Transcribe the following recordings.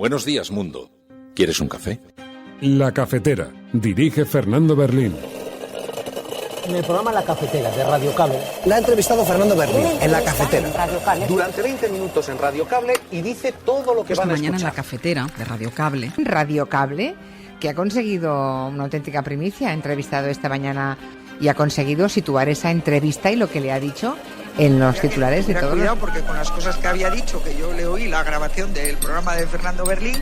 Buenos días, mundo. ¿Quieres un café? La Cafetera. Dirige Fernando Berlín. En el programa La Cafetera de Radio Cable la ha entrevistado Fernando Berlín en La Cafetera. Durante 20 minutos en Radio Cable y dice todo lo que van a escuchar. Mañana en La Cafetera de Radio Cable. Radio Cable, que ha conseguido una auténtica primicia, ha entrevistado esta mañana y ha conseguido situar esa entrevista y lo que le ha dicho en los titulares de todos. Cuidado, porque con las cosas que había dicho, que yo le oí la grabación del programa de Fernando Berlín,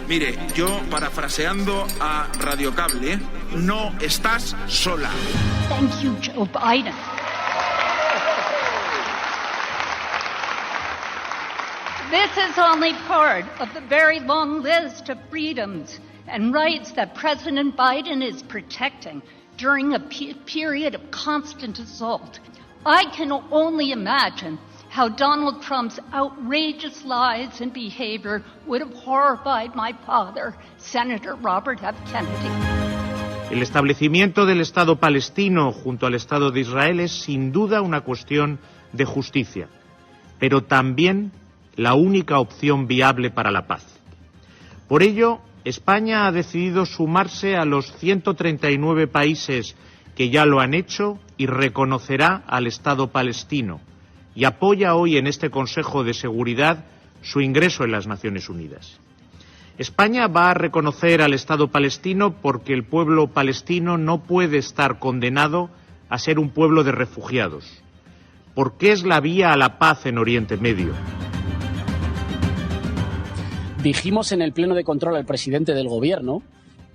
Mire, yo parafraseando a Radio Cable, no estás sola. Thank you, Joe Biden. This is only part of the very long list of freedoms and rights that President Biden is protecting during a period of constant assault. I can only imagine how Donald Trump's outrageous lies and behavior would have horrified my father, Senator Robert F. Kennedy. El establecimiento del Estado palestino junto al Estado de Israel es sin duda una cuestión de justicia, pero también la única opción viable para la paz. Por ello, España ha decidido sumarse a los 139 países que ya lo han hecho y reconocerá al Estado palestino y apoya hoy en este Consejo de Seguridad su ingreso en las Naciones Unidas. España va a reconocer al Estado palestino porque el pueblo palestino no puede estar condenado a ser un pueblo de refugiados, porque es la vía a la paz en Oriente Medio. Dijimos en el pleno de control al presidente del gobierno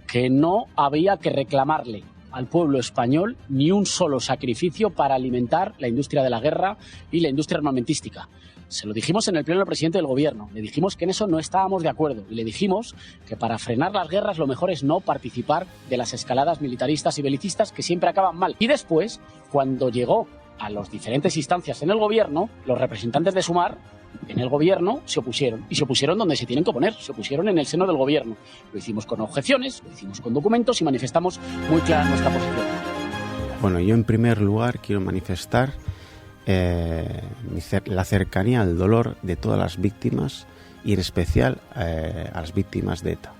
que no había que reclamarle al pueblo español ni un solo sacrificio para alimentar la industria de la guerra y la industria armamentística. Se lo dijimos en el pleno del presidente del gobierno, le dijimos que en eso no estábamos de acuerdo y le dijimos que para frenar las guerras lo mejor es no participar de las escaladas militaristas y belicistas que siempre acaban mal. Y después, cuando llegó a las diferentes instancias en el gobierno, los representantes de Sumar en el gobierno se opusieron, y se opusieron donde se tienen que oponer, se opusieron en el seno del gobierno. Lo hicimos con objeciones, lo hicimos con documentos y manifestamos muy clara nuestra posición. Bueno, yo en primer lugar quiero manifestar la cercanía al dolor de todas las víctimas y en especial a las víctimas de ETA.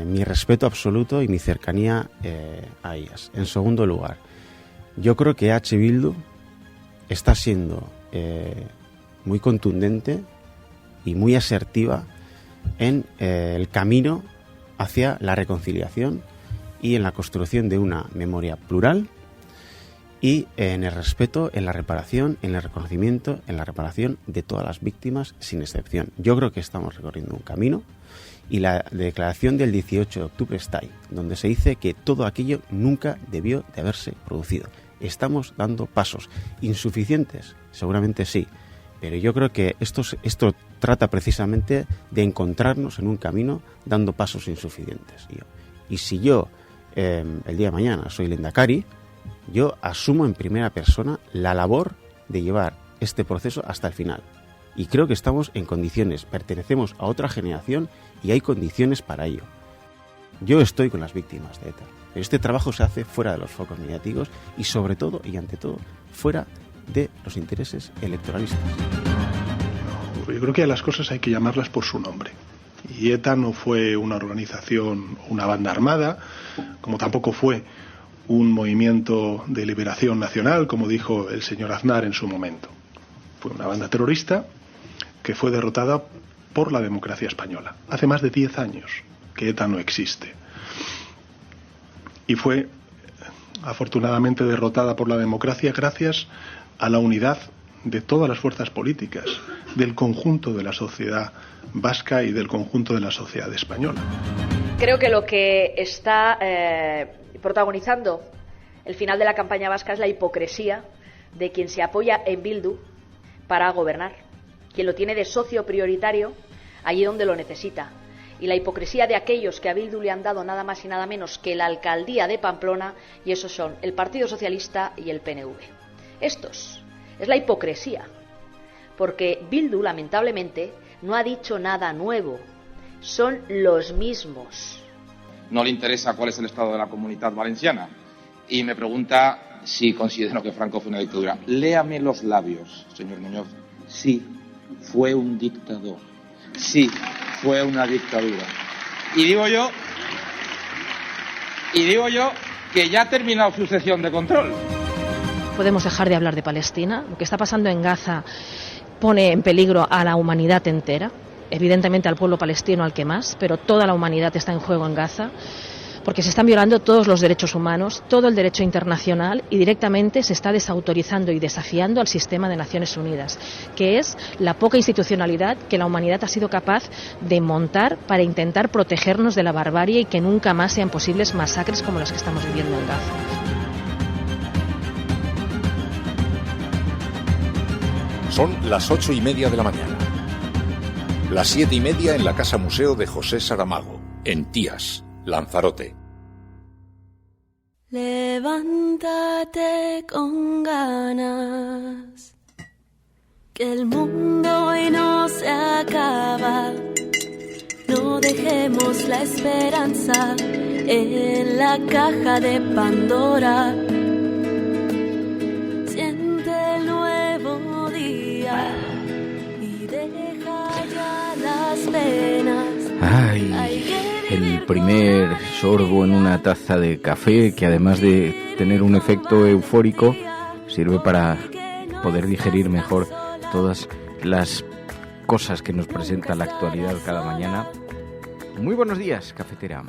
Mi respeto absoluto y mi cercanía a ellas. En segundo lugar, yo creo que H. Bildu está siendo muy contundente y muy asertiva en el camino hacia la reconciliación y en la construcción de una memoria plural y en el respeto, en la reparación, en el reconocimiento, en la reparación de todas las víctimas sin excepción. Yo creo que estamos recorriendo un camino y la declaración del 18 de octubre está ahí, donde se dice que todo aquello nunca debió de haberse producido. Estamos dando pasos insuficientes, seguramente sí, pero yo creo que esto trata precisamente de encontrarnos en un camino dando pasos insuficientes. Y si yo el día de mañana soy Lehendakari, yo asumo en primera persona la labor de llevar este proceso hasta el final. Y creo que estamos en condiciones, pertenecemos a otra generación y hay condiciones para ello. Yo estoy con las víctimas de ETA, pero este trabajo se hace fuera de los focos mediáticos y sobre todo y ante todo fuera de los intereses electoralistas. Yo creo que a las cosas hay que llamarlas por su nombre. Y ETA no fue una organización, una banda armada, como tampoco fue un movimiento de liberación nacional, como dijo el señor Aznar en su momento. Fue una banda terrorista que fue derrotada por la democracia española. Hace más de 10 años que ETA no existe. Y fue afortunadamente derrotada por la democracia gracias a la unidad de todas las fuerzas políticas, del conjunto de la sociedad vasca y del conjunto de la sociedad española. Creo que lo que está protagonizando el final de la campaña vasca es la hipocresía de quien se apoya en Bildu para gobernar, quien lo tiene de socio prioritario allí donde lo necesita, y la hipocresía de aquellos que a Bildu le han dado nada más y nada menos que la alcaldía de Pamplona, y esos son el Partido Socialista y el PNV. Estos es la hipocresía, porque Bildu lamentablemente no ha dicho nada nuevo, son los mismos. No le interesa cuál es el estado de la Comunidad Valenciana y me pregunta si considero que Franco fue una dictadura. Léame los labios, señor Muñoz. Sí, fue un dictador. sí, fue una dictadura. Y digo yo que ya ha terminado su sesión de control. Podemos dejar de hablar de Palestina. Lo que está pasando en Gaza pone en peligro a la humanidad entera, evidentemente al pueblo palestino al que más, pero toda la humanidad está en juego en Gaza, porque se están violando todos los derechos humanos, todo el derecho internacional, y directamente se está desautorizando y desafiando al sistema de Naciones Unidas, que es la poca institucionalidad que la humanidad ha sido capaz de montar para intentar protegernos de la barbarie y que nunca más sean posibles masacres como las que estamos viviendo en Gaza. Son las 8:30 de la mañana. Las 7:30 en la Casa Museo de José Saramago, en Tías, Lanzarote. Levántate con ganas, que el mundo hoy no se acaba. No dejemos la esperanza en la caja de Pandora. Siente el nuevo día y deja ya las penas. Ay, el primer sorbo en una taza de café, que además de tener un efecto eufórico, sirve para poder digerir mejor todas las cosas que nos presenta la actualidad cada mañana. Muy buenos días, cafetera.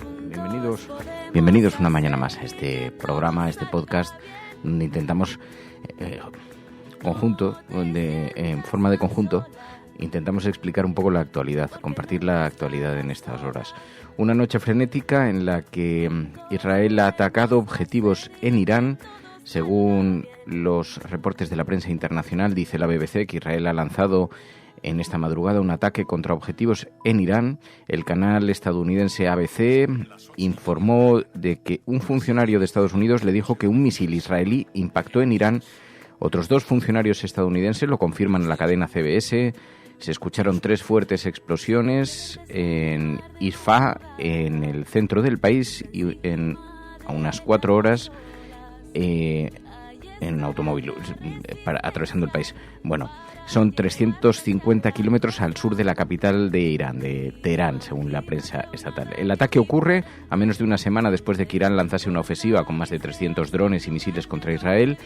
Bienvenidos una mañana más a este programa, a este podcast, donde intentamos en forma de conjunto, intentamos explicar un poco la actualidad, compartir la actualidad en estas horas. Una noche frenética en la que Israel ha atacado objetivos en Irán. Según los reportes de la prensa internacional, dice la BBC que Israel ha lanzado en esta madrugada un ataque contra objetivos en Irán. El canal estadounidense ABC informó de que un funcionario de Estados Unidos le dijo que un misil israelí impactó en Irán. Otros 2 funcionarios estadounidenses lo confirman en la cadena CBS. Se escucharon 3 fuertes explosiones en Isfahan, en el centro del país, y a unas 4 horas en automóvil, atravesando el país. Bueno, son 350 kilómetros al sur de la capital de Irán, de Teherán, según la prensa estatal. El ataque ocurre a menos de una semana después de que Irán lanzase una ofensiva con más de 300 drones y misiles contra Israel.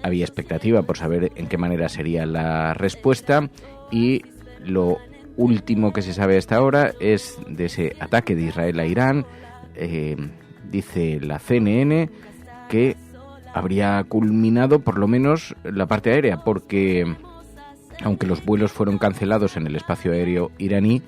Había expectativa por saber en qué manera sería la respuesta, y lo último que se sabe hasta ahora es de ese ataque de Israel a Irán. Dice la CNN que habría culminado por lo menos la parte aérea, porque aunque los vuelos fueron cancelados en el espacio aéreo iraní,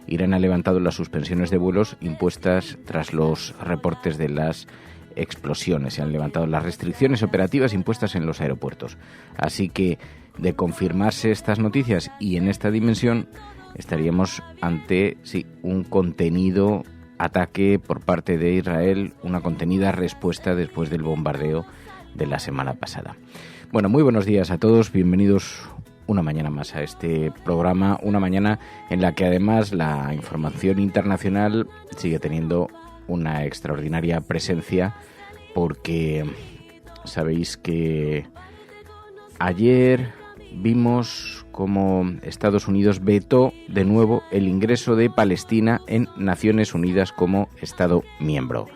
Irán ha levantado las suspensiones de vuelos impuestas tras los reportes de las explosiones. Se han levantado las restricciones operativas impuestas en los aeropuertos. Así que, de confirmarse estas noticias y en esta dimensión, estaríamos ante un contenido ataque por parte de Israel, una contenida respuesta después del bombardeo de la semana pasada. Bueno, muy buenos días a todos, bienvenidos una mañana más a este programa, una mañana en la que además la información internacional sigue teniendo una extraordinaria presencia, porque sabéis que ayer vimos cómo Estados Unidos vetó de nuevo el ingreso de Palestina en Naciones Unidas como Estado miembro.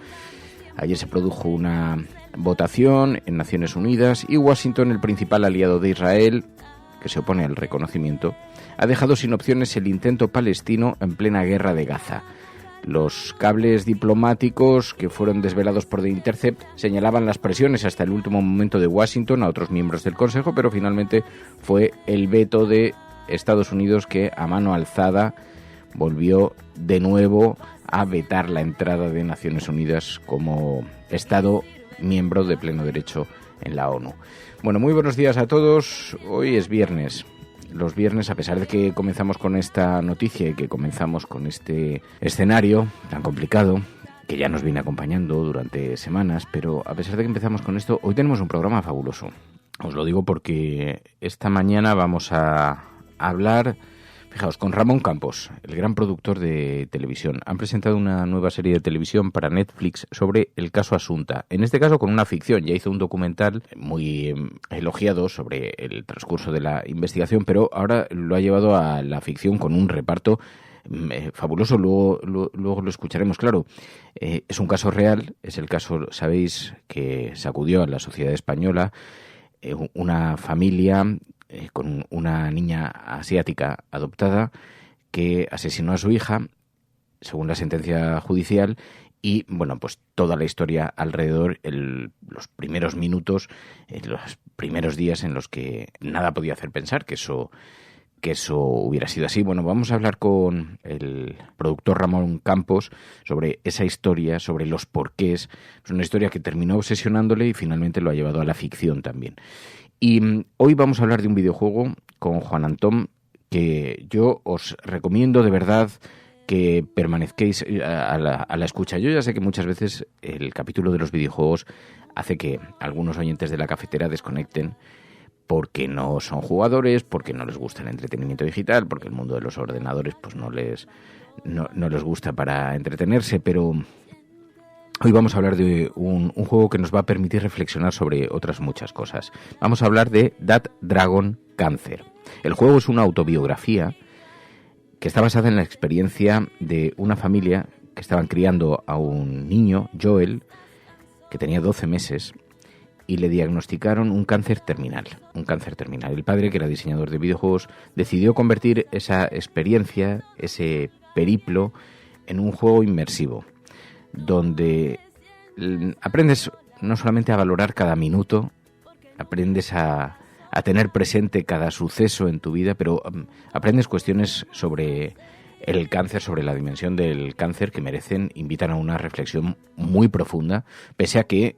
Ayer se produjo una votación en Naciones Unidas y Washington, el principal aliado de Israel, que se opone al reconocimiento, ha dejado sin opciones el intento palestino en plena guerra de Gaza. Los cables diplomáticos que fueron desvelados por The Intercept señalaban las presiones hasta el último momento de Washington a otros miembros del Consejo, pero finalmente fue el veto de Estados Unidos que a mano alzada volvió de nuevo a vetar la entrada de Naciones Unidas como Estado miembro de pleno derecho en la ONU. Bueno, muy buenos días a todos. Hoy es viernes. Los viernes, a pesar de que comenzamos con esta noticia y que comenzamos con este escenario tan complicado, que ya nos viene acompañando durante semanas, pero a pesar de que empezamos con esto, hoy tenemos un programa fabuloso. Os lo digo porque esta mañana vamos a hablar, Fijaos, con Ramón Campos, el gran productor de televisión, han presentado una nueva serie de televisión para Netflix sobre el caso Asunta. En este caso con una ficción. Ya hizo un documental muy elogiado sobre el transcurso de la investigación, pero ahora lo ha llevado a la ficción con un reparto fabuloso. Luego lo escucharemos, claro. Es un caso real, es el caso, sabéis, que sacudió a la sociedad española. Una familia con una niña asiática adoptada que asesinó a su hija, según la sentencia judicial, y bueno, pues toda la historia alrededor, los primeros minutos, los primeros días en los que nada podía hacer pensar que eso hubiera sido así. Bueno, vamos a hablar con el productor Ramón Campos sobre esa historia, sobre los porqués. Es una historia que terminó obsesionándole y finalmente lo ha llevado a la ficción también. Y hoy vamos a hablar de un videojuego con Juan Antón que yo os recomiendo de verdad que permanezcáis a la escucha. Yo ya sé que muchas veces el capítulo de los videojuegos hace que algunos oyentes de la cafetera desconecten porque no son jugadores, porque no les gusta el entretenimiento digital, porque el mundo de los ordenadores pues no les gusta para entretenerse, pero hoy vamos a hablar de un juego que nos va a permitir reflexionar sobre otras muchas cosas. Vamos a hablar de That Dragon Cancer. El juego es una autobiografía que está basada en la experiencia de una familia que estaban criando a un niño, Joel, que tenía 12 meses, y le diagnosticaron un cáncer terminal. El padre, que era diseñador de videojuegos, decidió convertir esa experiencia, ese periplo, en un juego inmersivo, donde aprendes no solamente a valorar cada minuto, aprendes a tener presente cada suceso en tu vida, pero aprendes cuestiones sobre el cáncer, sobre la dimensión del cáncer, que invitan a una reflexión muy profunda, pese a que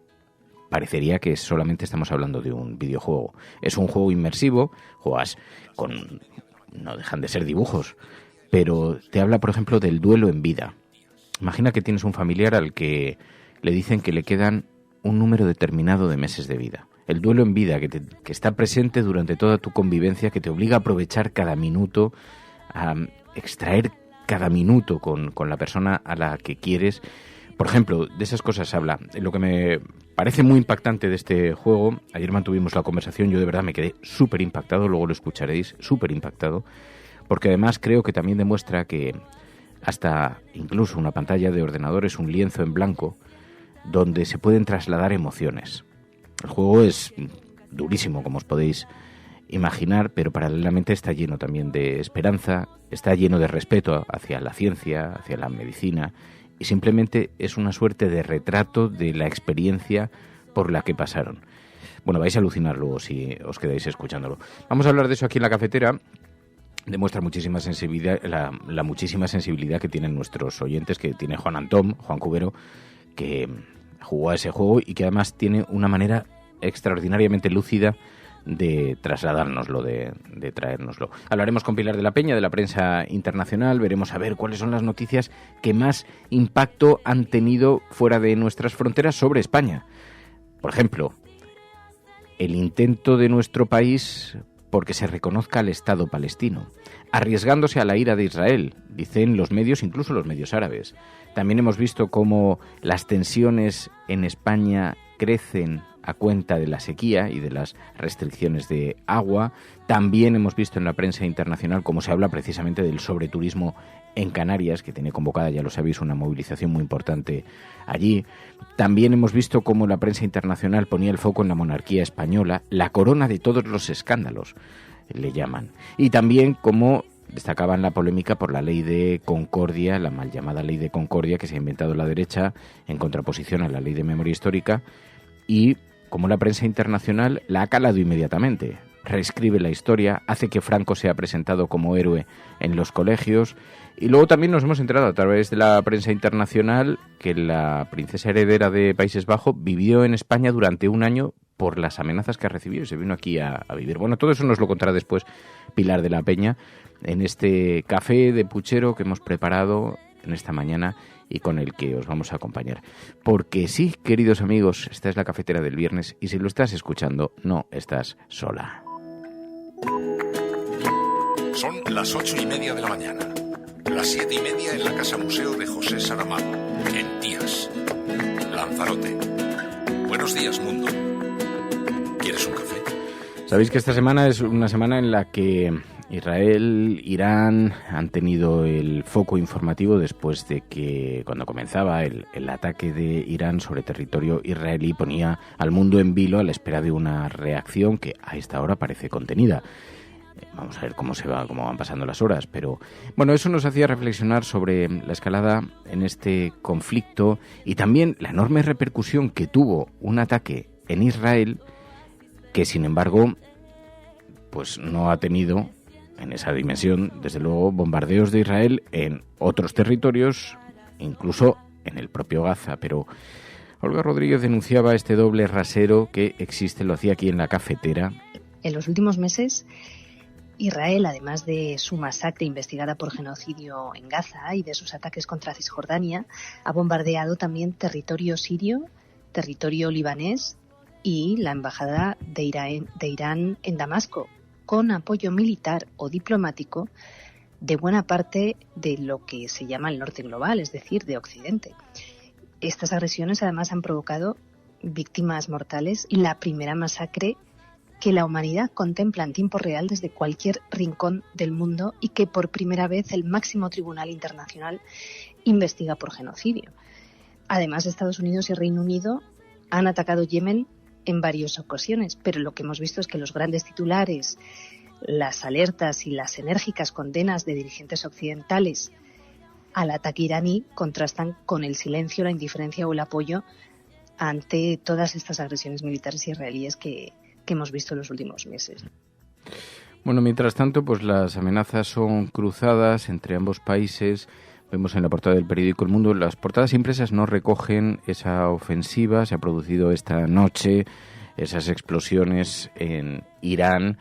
parecería que solamente estamos hablando de un videojuego. Es un juego inmersivo, juegas con... no dejan de ser dibujos, pero te habla, por ejemplo, del duelo en vida. Imagina que tienes un familiar al que le dicen que le quedan un número determinado de meses de vida. El duelo en vida que está presente durante toda tu convivencia, que te obliga a aprovechar cada minuto, a extraer cada minuto con la persona a la que quieres. Por ejemplo, de esas cosas habla. Lo que me parece muy impactante de este juego, ayer mantuvimos la conversación, yo de verdad me quedé súper impactado, luego lo escucharéis, súper impactado, porque además creo que también demuestra que hasta incluso una pantalla de ordenador es un lienzo en blanco donde se pueden trasladar emociones. El juego es durísimo, como os podéis imaginar, pero paralelamente está lleno también de esperanza, está lleno de respeto hacia la ciencia, hacia la medicina, y simplemente es una suerte de retrato de la experiencia por la que pasaron. Bueno, vais a alucinar luego si os quedáis escuchándolo. Vamos a hablar de eso aquí en la cafetera. Demuestra muchísima sensibilidad, la muchísima sensibilidad que tienen nuestros oyentes, que tiene Juan Cubero, que jugó a ese juego y que además tiene una manera extraordinariamente lúcida de trasladárnoslo, de traérnoslo. Hablaremos con Pilar de la Peña, de la prensa internacional, veremos a ver cuáles son las noticias que más impacto han tenido fuera de nuestras fronteras sobre España. Por ejemplo, el intento de nuestro país porque se reconozca al Estado palestino, arriesgándose a la ira de Israel, dicen los medios, incluso los medios árabes. También hemos visto cómo las tensiones en España crecen a cuenta de la sequía y de las restricciones de agua. También hemos visto en la prensa internacional cómo se habla precisamente del sobreturismo en Canarias, que tiene convocada, ya lo sabéis, una movilización muy importante allí. También hemos visto cómo la prensa internacional ponía el foco en la monarquía española, la corona de todos los escándalos, le llaman. Y también cómo destacaban la polémica por la ley de concordia, la mal llamada ley de concordia que se ha inventado la derecha en contraposición a la ley de memoria histórica, y como la prensa internacional la ha calado inmediatamente. Reescribe la historia, hace que Franco sea presentado como héroe en los colegios, y luego también nos hemos enterado a través de la prensa internacional que la princesa heredera de Países Bajos vivió en España durante un año por las amenazas que ha recibido y se vino aquí a vivir. Bueno, todo eso nos lo contará después Pilar de la Peña en este café de puchero que hemos preparado en esta mañana y con el que os vamos a acompañar. Porque sí, queridos amigos, esta es la cafetera del viernes y si lo estás escuchando, no estás sola. Son las 8:30 de la mañana. Las 7:30 en la Casa Museo de José Saramago, en Tías, Lanzarote. Buenos días, mundo. ¿Quieres un café? Sabéis que esta semana es una semana en la que Israel, Irán han tenido el foco informativo después de que, cuando comenzaba el ataque de Irán sobre territorio israelí, ponía al mundo en vilo a la espera de una reacción que a esta hora parece contenida. Vamos a ver cómo van pasando las horas, pero bueno, eso nos hacía reflexionar sobre la escalada en este conflicto y también la enorme repercusión que tuvo un ataque en Israel que, sin embargo, pues no ha tenido en esa dimensión, desde luego, bombardeos de Israel en otros territorios, incluso en el propio Gaza. Pero Olga Rodríguez denunciaba este doble rasero que existe, lo hacía aquí en La Cafetera. En los últimos meses, Israel, además de su masacre investigada por genocidio en Gaza y de sus ataques contra Cisjordania, ha bombardeado también territorio sirio, territorio libanés y la embajada de Irán en Damasco, con apoyo militar o diplomático de buena parte de lo que se llama el norte global, es decir, de Occidente. Estas agresiones además han provocado víctimas mortales y la primera masacre que la humanidad contempla en tiempo real desde cualquier rincón del mundo y que por primera vez el máximo tribunal internacional investiga por genocidio. Además, Estados Unidos y Reino Unido han atacado Yemen en varias ocasiones, pero lo que hemos visto es que los grandes titulares, las alertas y las enérgicas condenas de dirigentes occidentales al ataque iraní contrastan con el silencio, la indiferencia o el apoyo ante todas estas agresiones militares israelíes que hemos visto en los últimos meses. Bueno, mientras tanto, pues las amenazas son cruzadas entre ambos países. Vemos en la portada del periódico El Mundo, las portadas impresas no recogen esa ofensiva. Se ha producido esta noche esas explosiones en Irán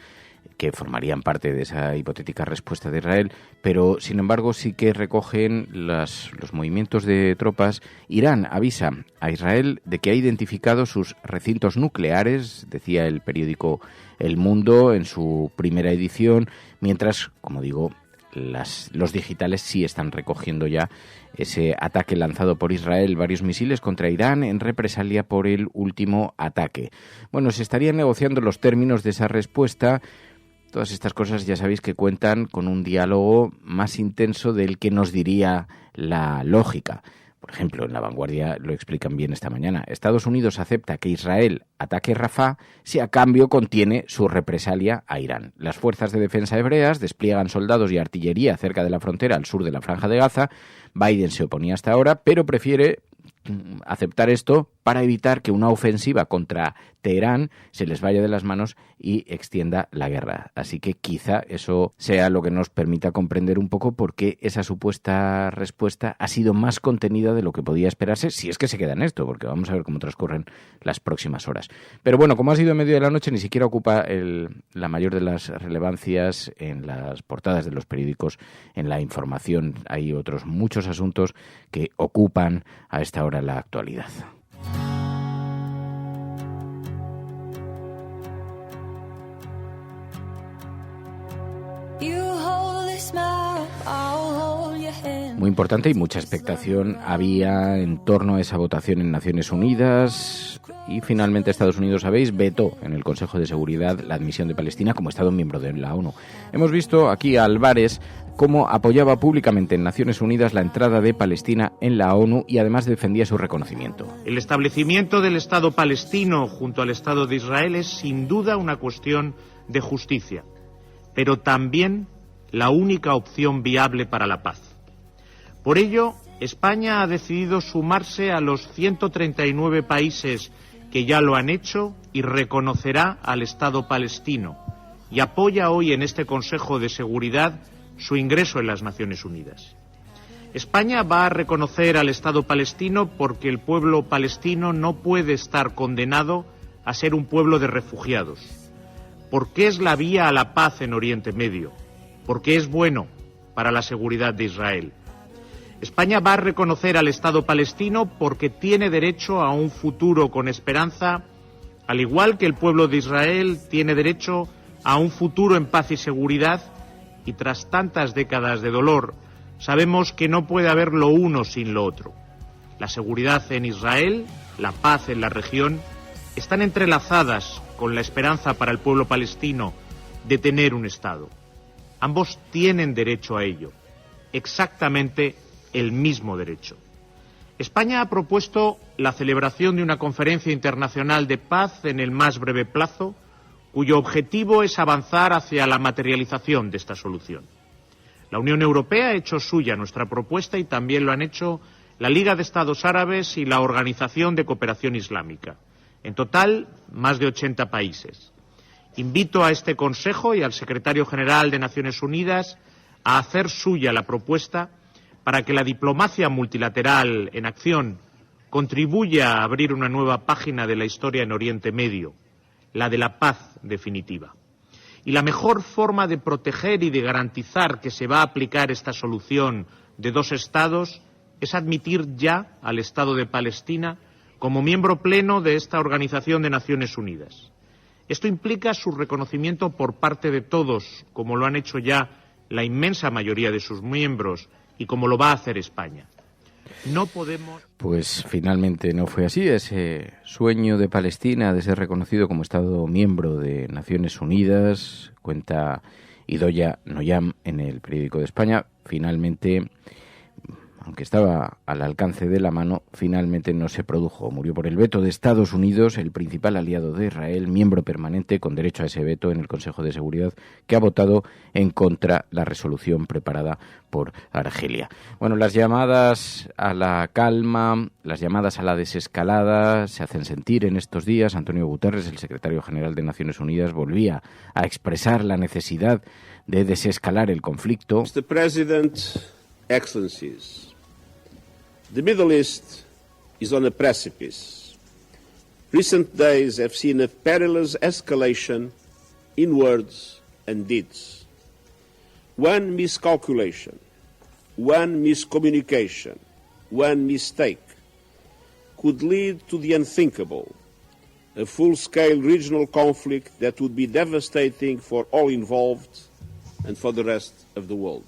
que formarían parte de esa hipotética respuesta de Israel, pero sin embargo sí que recogen los movimientos de tropas. Irán avisa a Israel de que ha identificado sus recintos nucleares, decía el periódico El Mundo en su primera edición, mientras, como digo, los digitales sí están recogiendo ya ese ataque lanzado por Israel, varios misiles contra Irán en represalia por el último ataque. Bueno, se estarían negociando los términos de esa respuesta. Todas estas cosas ya sabéis que cuentan con un diálogo más intenso del que nos diría la lógica. Por ejemplo, en La Vanguardia lo explican bien esta mañana. Estados Unidos acepta que Israel ataque Rafah si a cambio contiene su represalia a Irán. Las fuerzas de defensa hebreas despliegan soldados y artillería cerca de la frontera al sur de la Franja de Gaza. Biden se oponía hasta ahora, pero prefiere aceptar esto para evitar que una ofensiva contra Teherán se les vaya de las manos y extienda la guerra. Así que quizá eso sea lo que nos permita comprender un poco por qué esa supuesta respuesta ha sido más contenida de lo que podía esperarse, si es que se queda en esto, porque vamos a ver cómo transcurren las próximas horas. Pero bueno, como ha sido en medio de la noche, ni siquiera ocupa la mayor de las relevancias en las portadas de los periódicos, en la información. Hay otros muchos asuntos que ocupan a esta hora la actualidad. Muy importante y mucha expectación había en torno a esa votación en Naciones Unidas y finalmente Estados Unidos, sabéis, vetó en el Consejo de Seguridad la admisión de Palestina como Estado miembro de la ONU. Hemos visto aquí a Álvarez cómo apoyaba públicamente en Naciones Unidas la entrada de Palestina en la ONU y además defendía su reconocimiento. El establecimiento del Estado palestino junto al Estado de Israel es sin duda una cuestión de justicia, pero también la única opción viable para la paz. Por ello, España ha decidido sumarse a los 139 países que ya lo han hecho y reconocerá al Estado palestino y apoya hoy en este Consejo de Seguridad su ingreso en las Naciones Unidas. España va a reconocer al Estado palestino porque el pueblo palestino no puede estar condenado a ser un pueblo de refugiados, porque es la vía a la paz en Oriente Medio, porque es bueno para la seguridad de Israel. España va a reconocer al Estado palestino porque tiene derecho a un futuro con esperanza, al igual que el pueblo de Israel tiene derecho a un futuro en paz y seguridad, y tras tantas décadas de dolor, sabemos que no puede haber lo uno sin lo otro. La seguridad en Israel, la paz en la región, están entrelazadas con la esperanza para el pueblo palestino de tener un Estado. Ambos tienen derecho a ello, exactamente el mismo derecho. España ha propuesto la celebración de una conferencia internacional de paz en el más breve plazo, cuyo objetivo es avanzar hacia la materialización de esta solución. La Unión Europea ha hecho suya nuestra propuesta y también lo han hecho la Liga de Estados Árabes y la Organización de Cooperación Islámica. En total, más de 80 países. Invito a este Consejo y al Secretario General de Naciones Unidas a hacer suya la propuesta para que la diplomacia multilateral en acción contribuya a abrir una nueva página de la historia en Oriente Medio, la de la paz definitiva. Y la mejor forma de proteger y de garantizar que se va a aplicar esta solución de dos Estados es admitir ya al Estado de Palestina como miembro pleno de esta Organización de Naciones Unidas. Esto implica su reconocimiento por parte de todos, como lo han hecho ya la inmensa mayoría de sus miembros y como lo va a hacer España. No podemos... Pues finalmente no fue así. Ese sueño de Palestina de ser reconocido como Estado miembro de Naciones Unidas, cuenta Idoia Noyam en el Periódico de España, finalmente, aunque estaba al alcance de la mano, finalmente no se produjo. Murió por el veto de Estados Unidos, el principal aliado de Israel, miembro permanente con derecho a ese veto en el Consejo de Seguridad, que ha votado en contra la resolución preparada por Argelia. Bueno, las llamadas a la calma, las llamadas a la desescalada se hacen sentir en estos días. Antonio Guterres, el secretario general de Naciones Unidas, volvía a expresar la necesidad de desescalar el conflicto. Mr. President, Excellencies, the Middle East is on a precipice. Recent days have seen a perilous escalation in words and deeds. One miscalculation, one miscommunication, one mistake could lead to the unthinkable, a full-scale regional conflict that would be devastating for all involved and for the rest of the world.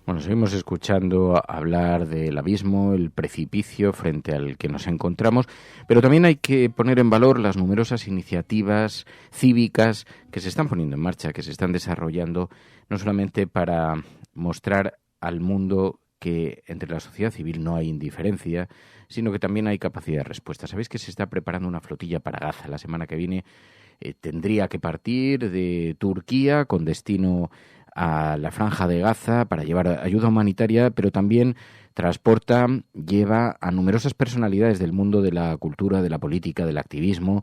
Bueno, seguimos escuchando hablar del abismo, el precipicio frente al que nos encontramos, pero también hay que poner en valor las numerosas iniciativas cívicas que se están poniendo en marcha, que se están desarrollando, no solamente para mostrar al mundo que entre la sociedad civil no hay indiferencia, sino que también hay capacidad de respuesta. Sabéis que se está preparando una flotilla para Gaza. La semana que viene tendría que partir de Turquía con destino a la Franja de Gaza para llevar ayuda humanitaria, pero también lleva a numerosas personalidades del mundo de la cultura, de la política, del activismo,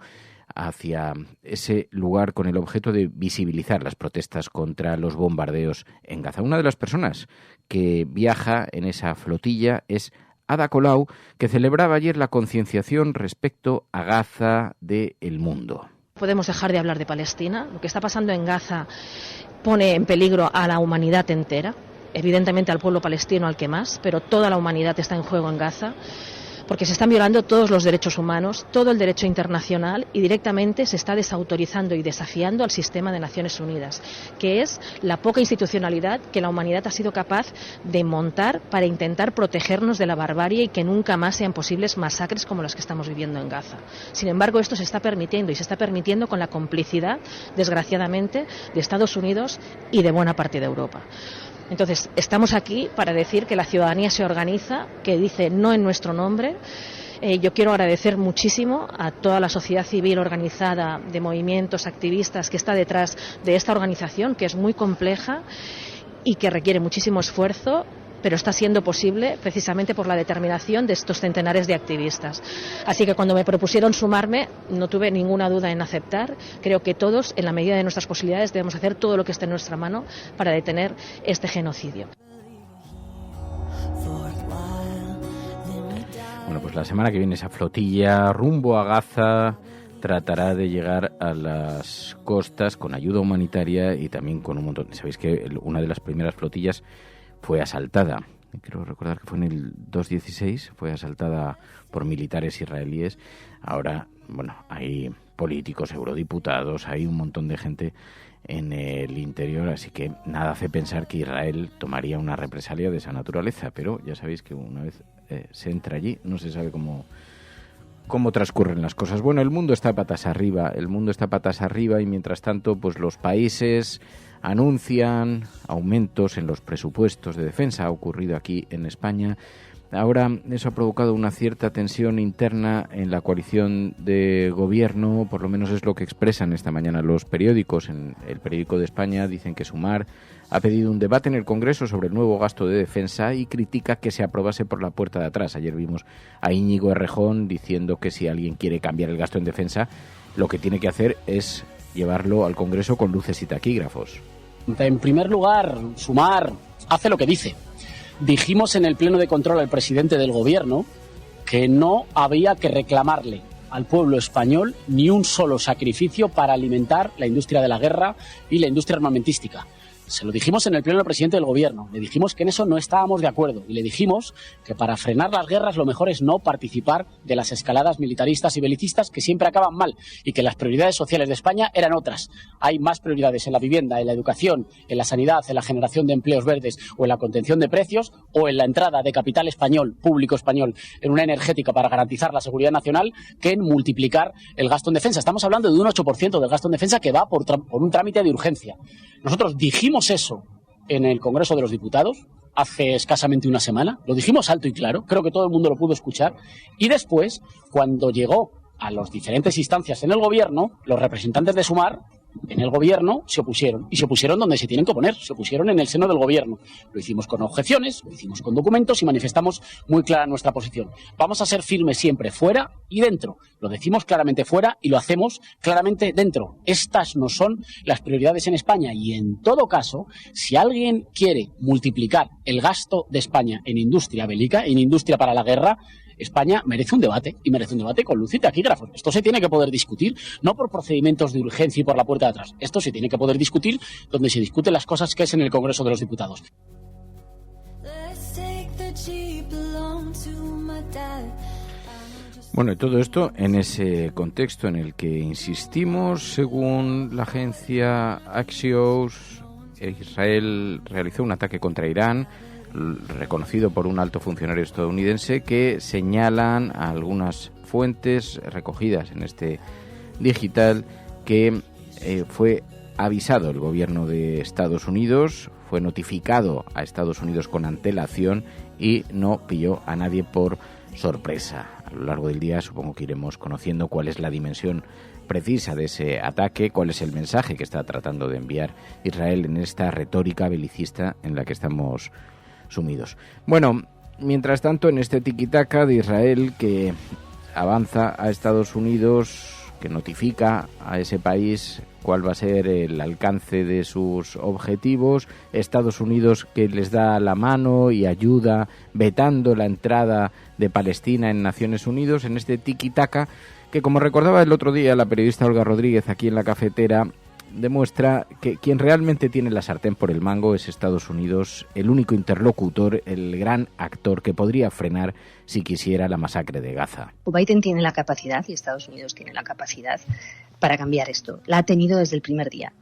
hacia ese lugar con el objeto de visibilizar las protestas contra los bombardeos en Gaza. Una de las personas que viaja en esa flotilla es Ada Colau, que celebraba ayer la concienciación respecto a Gaza del mundo. Podemos dejar de hablar de Palestina. Lo que está pasando en Gaza pone en peligro a la humanidad entera, evidentemente al pueblo palestino al que más, pero toda la humanidad está en juego en Gaza, porque se están violando todos los derechos humanos, todo el derecho internacional, y directamente se está desautorizando y desafiando al sistema de Naciones Unidas, que es la poca institucionalidad que la humanidad ha sido capaz de montar para intentar protegernos de la barbarie y que nunca más sean posibles masacres como las que estamos viviendo en Gaza. Sin embargo, esto se está permitiendo, y se está permitiendo con la complicidad, desgraciadamente, de Estados Unidos y de buena parte de Europa. Entonces, estamos aquí para decir que la ciudadanía se organiza, que dice no en nuestro nombre. Yo quiero agradecer muchísimo a toda la sociedad civil organizada de movimientos activistas que está detrás de esta organización, que es muy compleja y que requiere muchísimo esfuerzo, pero está siendo posible precisamente por la determinación de estos centenares de activistas. Así que cuando me propusieron sumarme, no tuve ninguna duda en aceptar. Creo que todos, en la medida de nuestras posibilidades, debemos hacer todo lo que esté en nuestra mano para detener este genocidio. Bueno, pues la semana que viene esa flotilla rumbo a Gaza tratará de llegar a las costas con ayuda humanitaria y también con un montón. Sabéis que una de las primeras flotillas fue asaltada, creo recordar que fue en el 2016, fue asaltada por militares israelíes. Ahora, bueno, hay políticos, eurodiputados, hay un montón de gente en el interior, así que nada hace pensar que Israel tomaría una represalia de esa naturaleza, pero ya sabéis que una vez se entra allí no se sabe cómo transcurren las cosas. Bueno, el mundo está patas arriba y mientras tanto pues los países anuncian aumentos en los presupuestos de defensa. Ha ocurrido aquí en España. Ahora eso ha provocado una cierta tensión interna en la coalición de gobierno, por lo menos es lo que expresan esta mañana los periódicos. En el Periódico de España dicen que Sumar ha pedido un debate en el Congreso sobre el nuevo gasto de defensa y critica que se aprobase por la puerta de atrás. Ayer vimos a Íñigo Errejón diciendo que si alguien quiere cambiar el gasto en defensa, lo que tiene que hacer es llevarlo al Congreso con luces y taquígrafos. En primer lugar, Sumar hace lo que dice. Dijimos en el pleno de control al presidente del gobierno que no había que reclamarle al pueblo español ni un solo sacrificio para alimentar la industria de la guerra y la industria armamentística. Se lo dijimos en el pleno del presidente del gobierno, le dijimos que en eso no estábamos de acuerdo y le dijimos que para frenar las guerras lo mejor es no participar de las escaladas militaristas y belicistas que siempre acaban mal y que las prioridades sociales de España eran otras. Hay más prioridades en la vivienda, en la educación, en la sanidad, en la generación de empleos verdes o en la contención de precios o en la entrada de capital español, público español, en una energética para garantizar la seguridad nacional que en multiplicar el gasto en defensa. Estamos hablando de un 8% del gasto en defensa que va por un trámite de urgencia. Nosotros dijimos eso en el Congreso de los Diputados hace escasamente una semana, lo dijimos alto y claro, creo que todo el mundo lo pudo escuchar, y después, cuando llegó a las diferentes instancias en el gobierno, los representantes de Sumar en el gobierno se opusieron, y se opusieron donde se tienen que oponer, se opusieron en el seno del gobierno. Lo hicimos con objeciones, lo hicimos con documentos y manifestamos muy clara nuestra posición. Vamos a ser firmes siempre fuera y dentro. Lo decimos claramente fuera y lo hacemos claramente dentro. Estas no son las prioridades en España y en todo caso, si alguien quiere multiplicar el gasto de España en industria bélica, en industria para la guerra, España merece un debate, y merece un debate con luz y taquígrafos. Esto se tiene que poder discutir, no por procedimientos de urgencia y por la puerta de atrás. Esto se tiene que poder discutir donde se discuten las cosas, que es en el Congreso de los Diputados. Bueno, y todo esto en ese contexto en el que insistimos, según la agencia Axios, Israel realizó un ataque contra Irán, reconocido por un alto funcionario estadounidense, que señalan a algunas fuentes recogidas en este digital que fue avisado el gobierno de Estados Unidos, fue notificado a Estados Unidos con antelación y no pilló a nadie por sorpresa. A lo largo del día supongo que iremos conociendo cuál es la dimensión precisa de ese ataque, cuál es el mensaje que está tratando de enviar Israel en esta retórica belicista en la que estamos sumidos. Bueno, mientras tanto, en este tiquitaca de Israel que avanza a Estados Unidos, que notifica a ese país cuál va a ser el alcance de sus objetivos, Estados Unidos que les da la mano y ayuda vetando la entrada de Palestina en Naciones Unidas, en este tiquitaca que, como recordaba el otro día la periodista Olga Rodríguez aquí en La Cafetera, demuestra que quien realmente tiene la sartén por el mango es Estados Unidos, el único interlocutor, el gran actor que podría frenar, si quisiera, la masacre de Gaza. Biden tiene la capacidad, y Estados Unidos tiene la capacidad para cambiar esto. La ha tenido desde el primer día.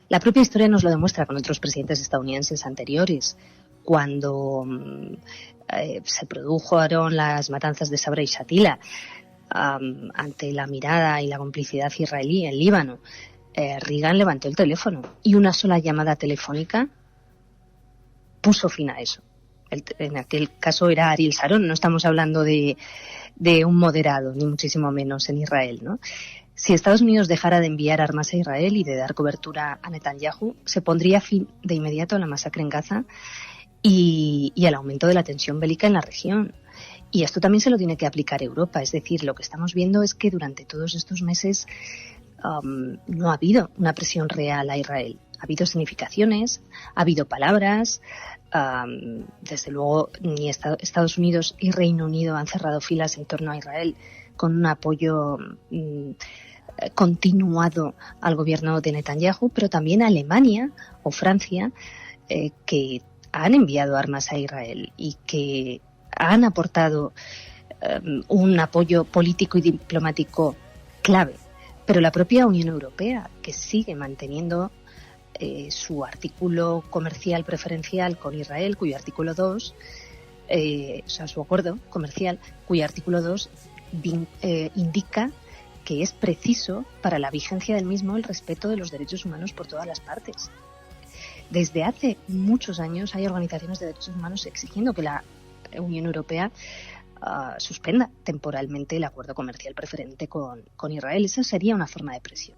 La propia historia nos lo demuestra con otros presidentes estadounidenses anteriores. Cuando se produjeron las matanzas de Sabra y Shatila, ante la mirada y la complicidad israelí en Líbano, Reagan levantó el teléfono y una sola llamada telefónica puso fin a eso. En aquel caso era Ariel Sharon, no estamos hablando de un moderado, ni muchísimo menos en Israel, ¿no? Si Estados Unidos dejara de enviar armas a Israel y de dar cobertura a Netanyahu, se pondría fin de inmediato a la masacre en Gaza y al aumento de la tensión bélica en la región. Y esto también se lo tiene que aplicar Europa, es decir, lo que estamos viendo es que durante todos estos meses no ha habido una presión real a Israel. Ha habido significaciones, ha habido palabras. Desde luego, ni Estados Unidos y Reino Unido han cerrado filas en torno a Israel con un apoyo continuado al gobierno de Netanyahu, pero también Alemania o Francia, que han enviado armas a Israel y que han aportado un apoyo político y diplomático clave Pero la propia Unión Europea, que sigue manteniendo su artículo comercial preferencial con Israel, cuyo artículo 2, su acuerdo comercial, cuyo artículo 2 indica que es preciso para la vigencia del mismo el respeto de los derechos humanos por todas las partes. Desde hace muchos años hay organizaciones de derechos humanos exigiendo que la Unión Europea suspenda temporalmente el acuerdo comercial preferente con Israel. Esa sería una forma de presión.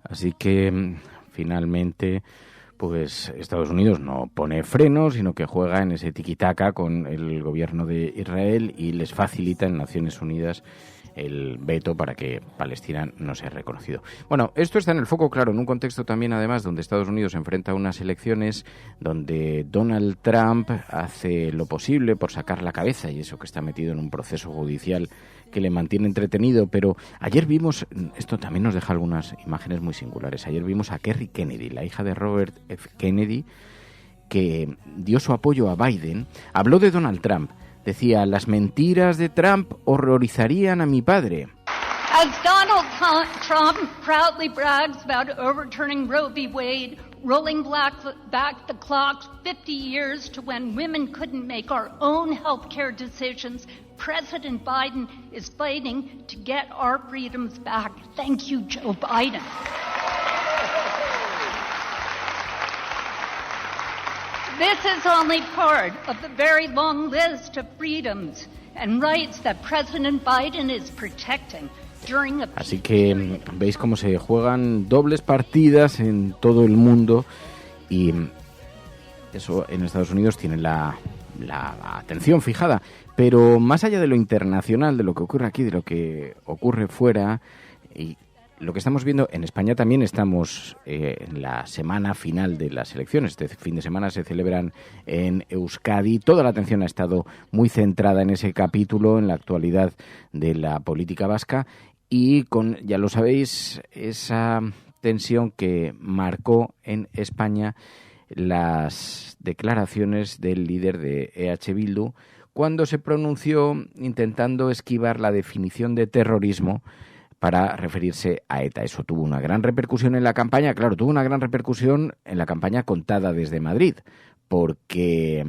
Así que finalmente, pues Estados Unidos no pone freno, sino que juega en ese tiquitaca con el gobierno de Israel y les facilita en Naciones Unidas el veto para que Palestina no sea reconocido. Bueno, esto está en el foco, claro, en un contexto también, además, donde Estados Unidos se enfrenta a unas elecciones donde Donald Trump hace lo posible por sacar la cabeza, y eso que está metido en un proceso judicial que le mantiene entretenido. Pero ayer vimos, esto también nos deja algunas imágenes muy singulares, ayer vimos a Kerry Kennedy, la hija de Robert F. Kennedy, que dio su apoyo a Biden, habló de Donald Trump. Decía, las mentiras de Trump horrorizarían a mi padre. As Donald Trump proudly brags about overturning Roe v. Wade, rolling back the clock 50 years to when women couldn't make our own health care decisions, President Biden is fighting to get our freedoms back. Thank you, Joe Biden. This is only part of the very long list of freedoms and rights that President Biden is protecting during a... Así que veis cómo se juegan dobles partidas en todo el mundo, y eso en Estados Unidos tiene la atención fijada. Pero más allá de lo internacional, de lo que ocurre aquí, de lo que ocurre fuera, y lo que estamos viendo en España, también estamos en la semana final de las elecciones. Este fin de semana se celebran en Euskadi. Toda la atención ha estado muy centrada en ese capítulo, en la actualidad de la política vasca, y con, ya lo sabéis, esa tensión que marcó en España las declaraciones del líder de EH Bildu cuando se pronunció intentando esquivar la definición de terrorismo para referirse a ETA. Eso tuvo una gran repercusión en la campaña. Claro, tuvo una gran repercusión en la campaña contada desde Madrid, porque,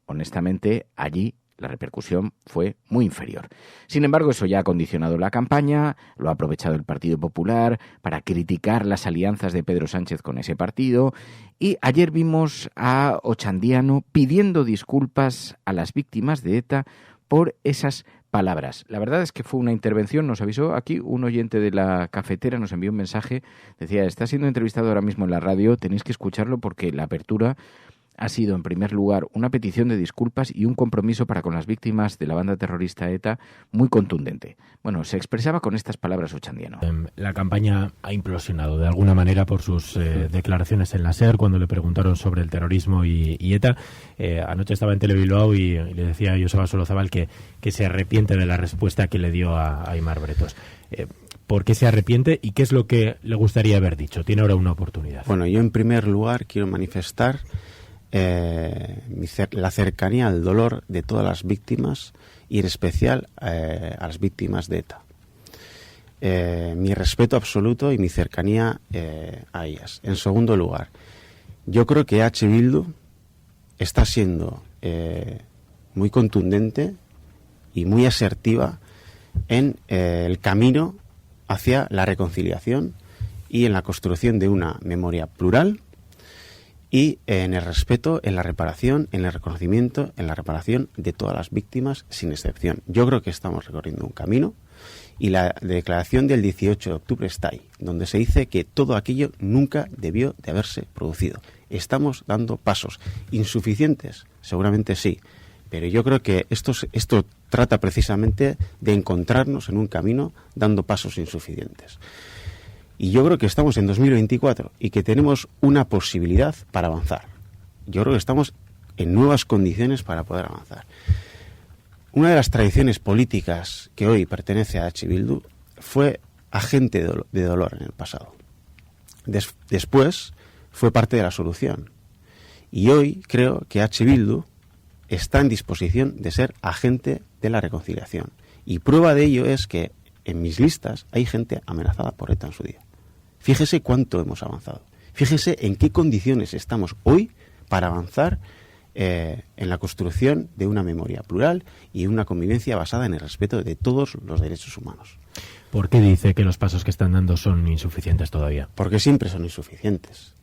honestamente, allí la repercusión fue muy inferior. Sin embargo, eso ya ha condicionado la campaña, lo ha aprovechado el Partido Popular para criticar las alianzas de Pedro Sánchez con ese partido, y ayer vimos a Ochandiano pidiendo disculpas a las víctimas de ETA por esas palabras. La verdad es que fue una intervención, nos avisó aquí un oyente de la cafetera, nos envió un mensaje, decía, está siendo entrevistado ahora mismo en la radio, tenéis que escucharlo porque la apertura ha sido, en primer lugar, una petición de disculpas y un compromiso para con las víctimas de la banda terrorista ETA muy contundente. Bueno, se expresaba con estas palabras Ochandiano. La campaña ha implosionado de alguna manera por sus declaraciones en la SER cuando le preguntaron sobre el terrorismo y ETA. Anoche estaba en Telebilbao y le decía a Joseba Solozabal que se arrepiente de la respuesta que le dio a Aimar Bretos. ¿Por qué se arrepiente y qué es lo que le gustaría haber dicho? Tiene ahora una oportunidad. Bueno, yo en primer lugar quiero manifestar la cercanía al dolor de todas las víctimas y en especial a las víctimas de ETA. Mi respeto absoluto y mi cercanía a ellas. En segundo lugar, yo creo que EH Bildu está siendo muy contundente y muy asertiva en el camino hacia la reconciliación y en la construcción de una memoria plural, y en el respeto, en la reparación, en el reconocimiento, en la reparación de todas las víctimas sin excepción. Yo creo que estamos recorriendo un camino y la declaración del 18 de octubre está ahí, donde se dice que todo aquello nunca debió de haberse producido. Estamos dando pasos insuficientes, seguramente sí, pero yo creo que esto trata precisamente de encontrarnos en un camino dando pasos insuficientes. Y yo creo que estamos en 2024 y que tenemos una posibilidad para avanzar. Yo creo que estamos en nuevas condiciones para poder avanzar. Una de las tradiciones políticas que hoy pertenece a EH Bildu fue agente de dolor en el pasado. Después fue parte de la solución. Y hoy creo que EH Bildu está en disposición de ser agente de la reconciliación. Y prueba de ello es que en mis listas hay gente amenazada por ETA en su día. Fíjese cuánto hemos avanzado. Fíjese en qué condiciones estamos hoy para avanzar en la construcción de una memoria plural y una convivencia basada en el respeto de todos los derechos humanos. ¿Por qué dice que los pasos que están dando son insuficientes todavía? Porque siempre son insuficientes.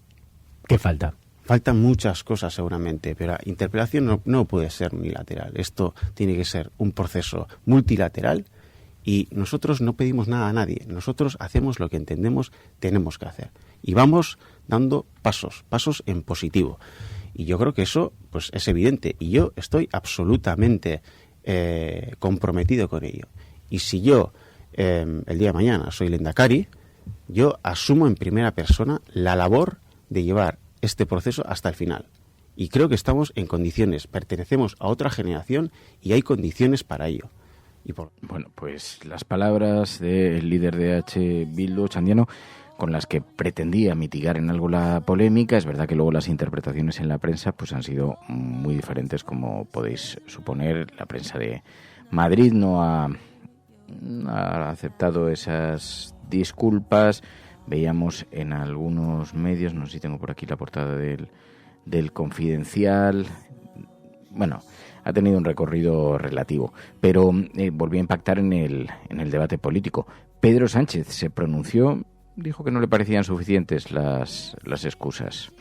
¿Qué falta? Faltan muchas cosas seguramente, pero la interpelación no puede ser unilateral. Esto tiene que ser un proceso multilateral y nosotros no pedimos nada a nadie. Nosotros hacemos lo que entendemos tenemos que hacer. Y vamos dando pasos en positivo. Y yo creo que eso pues es evidente y yo estoy absolutamente comprometido con ello. Y si yo el día de mañana soy Lehendakari, yo asumo en primera persona la labor de llevar este proceso hasta el final. Y creo que estamos en condiciones, pertenecemos a otra generación y hay condiciones para ello. Bueno, pues las palabras del líder de Bildu, Ochandiano, con las que pretendía mitigar en algo la polémica. Es verdad que luego las interpretaciones en la prensa pues han sido muy diferentes, como podéis suponer. La prensa de Madrid no ha aceptado esas disculpas. Veíamos en algunos medios, no sé si tengo por aquí la portada del Confidencial. Bueno, ha tenido un recorrido relativo, pero volvió a impactar en el debate político. Pedro Sánchez se pronunció, dijo que no le parecían suficientes las excusas.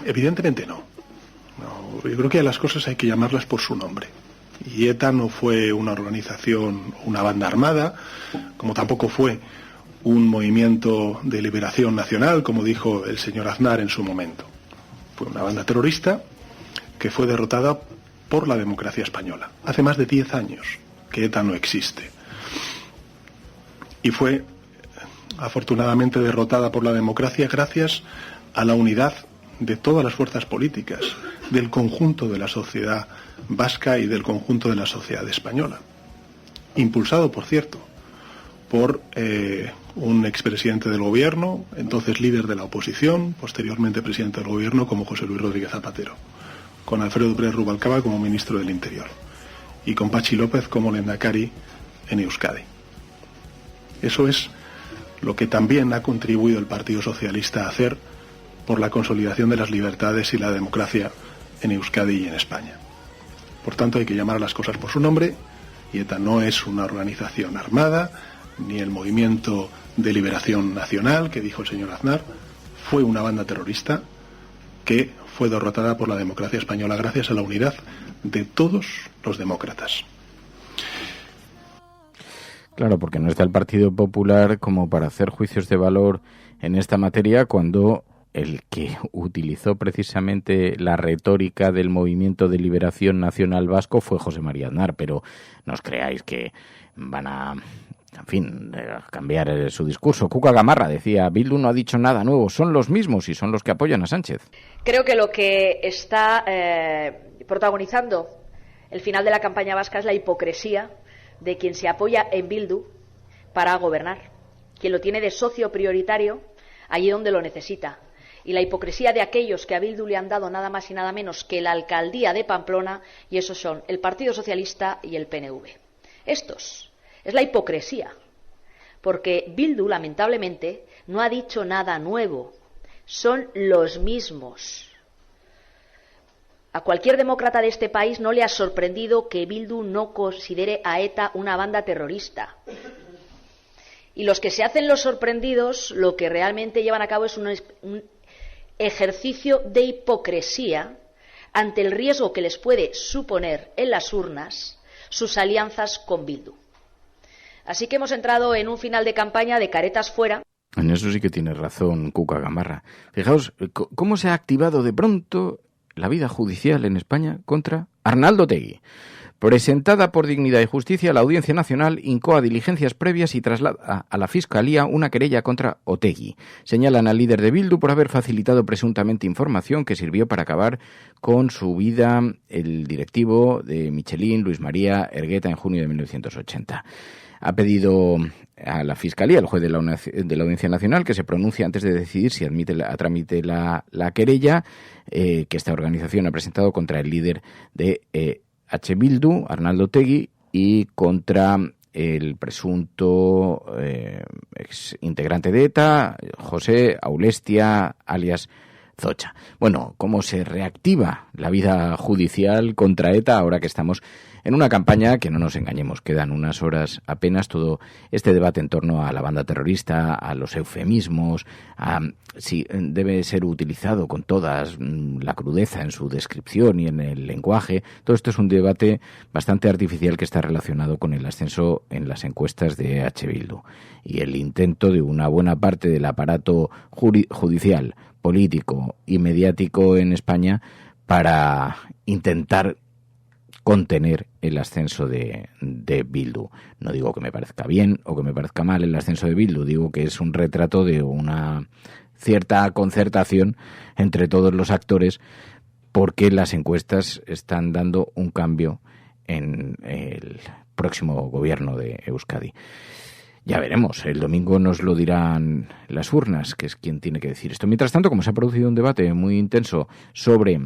Evidentemente no. Yo creo que a las cosas hay que llamarlas por su nombre. Y ETA no fue una organización, una banda armada, como tampoco fue un movimiento de liberación nacional, como dijo el señor Aznar en su momento. Fue una banda terrorista que fue derrotada por la democracia española. Hace más de 10 años que ETA no existe. Y fue afortunadamente derrotada por la democracia gracias a la unidad de todas las fuerzas políticas, del conjunto de la sociedad vasca y del conjunto de la sociedad española. Impulsado, por cierto, por un expresidente del gobierno, entonces líder de la oposición, posteriormente presidente del gobierno, como José Luis Rodríguez Zapatero, con Alfredo Pérez Rubalcaba como ministro del Interior y con Patxi López como Lehendakari en Euskadi. Eso es lo que también ha contribuido el Partido Socialista a hacer por la consolidación de las libertades y la democracia en Euskadi y en España. Por tanto, hay que llamar a las cosas por su nombre, y ETA no es una organización armada, ni el Movimiento de Liberación Nacional, que dijo el señor Aznar, fue una banda terrorista que fue derrotada por la democracia española gracias a la unidad de todos los demócratas. Claro, porque no está el Partido Popular como para hacer juicios de valor en esta materia cuando el que utilizó precisamente la retórica del Movimiento de Liberación Nacional Vasco fue José María Aznar, pero no os creáis que van a, en fin, cambiar su discurso. Cuca Gamarra decía, Bildu no ha dicho nada nuevo, son los mismos y son los que apoyan a Sánchez. Creo que lo que está protagonizando el final de la campaña vasca es la hipocresía de quien se apoya en Bildu para gobernar, quien lo tiene de socio prioritario allí donde lo necesita, y la hipocresía de aquellos que a Bildu le han dado nada más y nada menos que la alcaldía de Pamplona, y esos son el Partido Socialista y el PNV. Estos es la hipocresía, porque Bildu, lamentablemente, no ha dicho nada nuevo, son los mismos. A cualquier demócrata de este país no le ha sorprendido que Bildu no considere a ETA una banda terrorista. Y los que se hacen los sorprendidos, lo que realmente llevan a cabo es un ejercicio de hipocresía ante el riesgo que les puede suponer en las urnas sus alianzas con Bildu. Así que hemos entrado en un final de campaña de caretas fuera. En eso sí que tiene razón Cuca Gamarra. Fijaos cómo se ha activado de pronto la vida judicial en España contra Arnaldo Otegi. Presentada por Dignidad y Justicia, la Audiencia Nacional incoa diligencias previas y traslada a la Fiscalía una querella contra Otegi. Señalan al líder de Bildu por haber facilitado presuntamente información que sirvió para acabar con su vida el directivo de Michelin, Luis María Ergueta, en junio de 1980. Ha pedido a la Fiscalía, el juez de la Audiencia Nacional, que se pronuncie antes de decidir si admite a trámite la querella que esta organización ha presentado contra el líder de Bildu, Arnaldo Otegi, y contra el presunto ex integrante de ETA, José Aulestia, alias Zocha. Bueno, ¿cómo se reactiva la vida judicial contra ETA ahora que estamos en una campaña que, no nos engañemos, quedan unas horas apenas? Todo este debate en torno a la banda terrorista, a los eufemismos, a si debe ser utilizado con toda la crudeza en su descripción y en el lenguaje. Todo esto es un debate bastante artificial que está relacionado con el ascenso en las encuestas de H. Bildu y el intento de una buena parte del aparato judicial, político y mediático en España para intentar contener el ascenso de Bildu. No digo que me parezca bien o que me parezca mal el ascenso de Bildu, digo que es un retrato de una cierta concertación entre todos los actores, porque las encuestas están dando un cambio en el próximo gobierno de Euskadi. Ya veremos, el domingo nos lo dirán las urnas, que es quien tiene que decir esto. Mientras tanto, como se ha producido un debate muy intenso sobre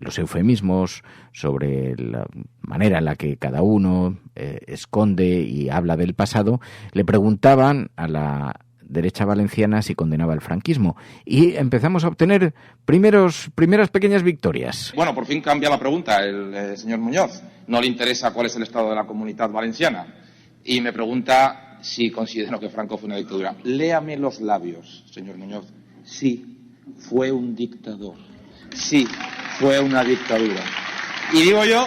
los eufemismos, sobre la manera en la que cada uno esconde y habla del pasado, le preguntaban a la derecha valenciana si condenaba el franquismo y empezamos a obtener primeras pequeñas victorias. Bueno, por fin cambia la pregunta el señor Muñoz. No le interesa cuál es el estado de la Comunidad Valenciana y me pregunta si considero que Franco fue una dictadura. Léame los labios, señor Muñoz. Sí, fue un dictador. Sí, fue una dictadura. Y digo yo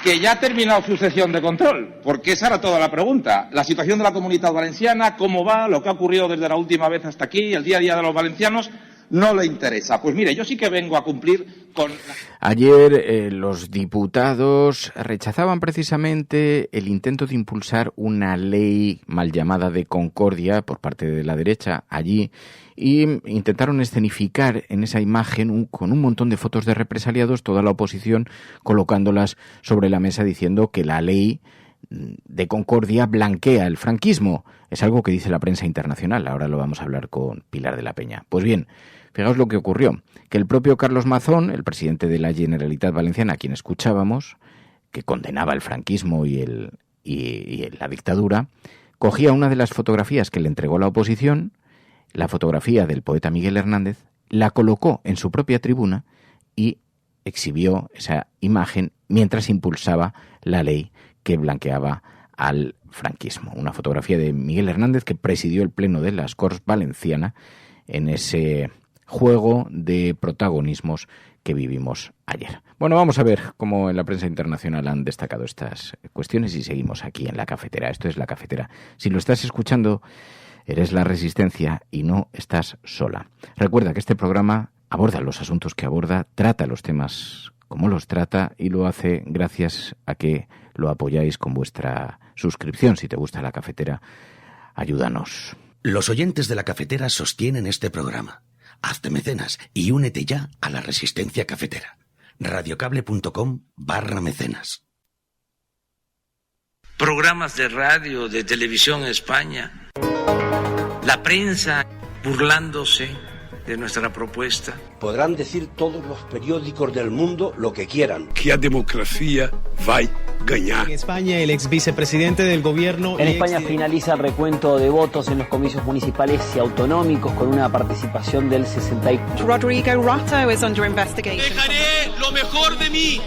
que ya ha terminado su sesión de control, porque esa era toda la pregunta. La situación de la Comunidad Valenciana, cómo va, lo que ha ocurrido desde la última vez hasta aquí, el día a día de los valencianos, no le interesa. Pues mire, yo sí que vengo a cumplir con... Ayer los diputados rechazaban precisamente el intento de impulsar una ley mal llamada de concordia por parte de la derecha allí y intentaron escenificar en esa imagen con un montón de fotos de represaliados toda la oposición, colocándolas sobre la mesa diciendo que la ley de concordia blanquea el franquismo. Es algo que dice la prensa internacional. Ahora lo vamos a hablar con Pilar de la Peña. Pues bien, fijaos lo que ocurrió, que el propio Carlos Mazón, el presidente de la Generalitat Valenciana, a quien escuchábamos, que condenaba el franquismo y la dictadura, cogía una de las fotografías que le entregó la oposición, la fotografía del poeta Miguel Hernández, la colocó en su propia tribuna y exhibió esa imagen mientras impulsaba la ley que blanqueaba al franquismo. Una fotografía de Miguel Hernández que presidió el pleno de las Corts Valenciana en ese juego de protagonismos que vivimos ayer. Bueno, vamos a ver cómo en la prensa internacional han destacado estas cuestiones y seguimos aquí en La Cafetera. Esto es La Cafetera. Si lo estás escuchando, eres La Resistencia y no estás sola. Recuerda que este programa aborda los asuntos que aborda, trata los temas como los trata y lo hace gracias a que lo apoyáis con vuestra suscripción. Si te gusta La Cafetera, ayúdanos. Los oyentes de La Cafetera sostienen este programa. Hazte mecenas y únete ya a La Resistencia Cafetera. radiocable.com/mecenas. Programas de radio, de televisión en España. La prensa burlándose de nuestra propuesta. Podrán decir todos los periódicos del mundo lo que quieran. Que a democracia va a ganar. En España, el ex vicepresidente del gobierno... En España finaliza el recuento de votos en los comicios municipales y autonómicos con una participación del 64%. Rodrigo Rato is under investigation. Dejaré lo mejor de mí,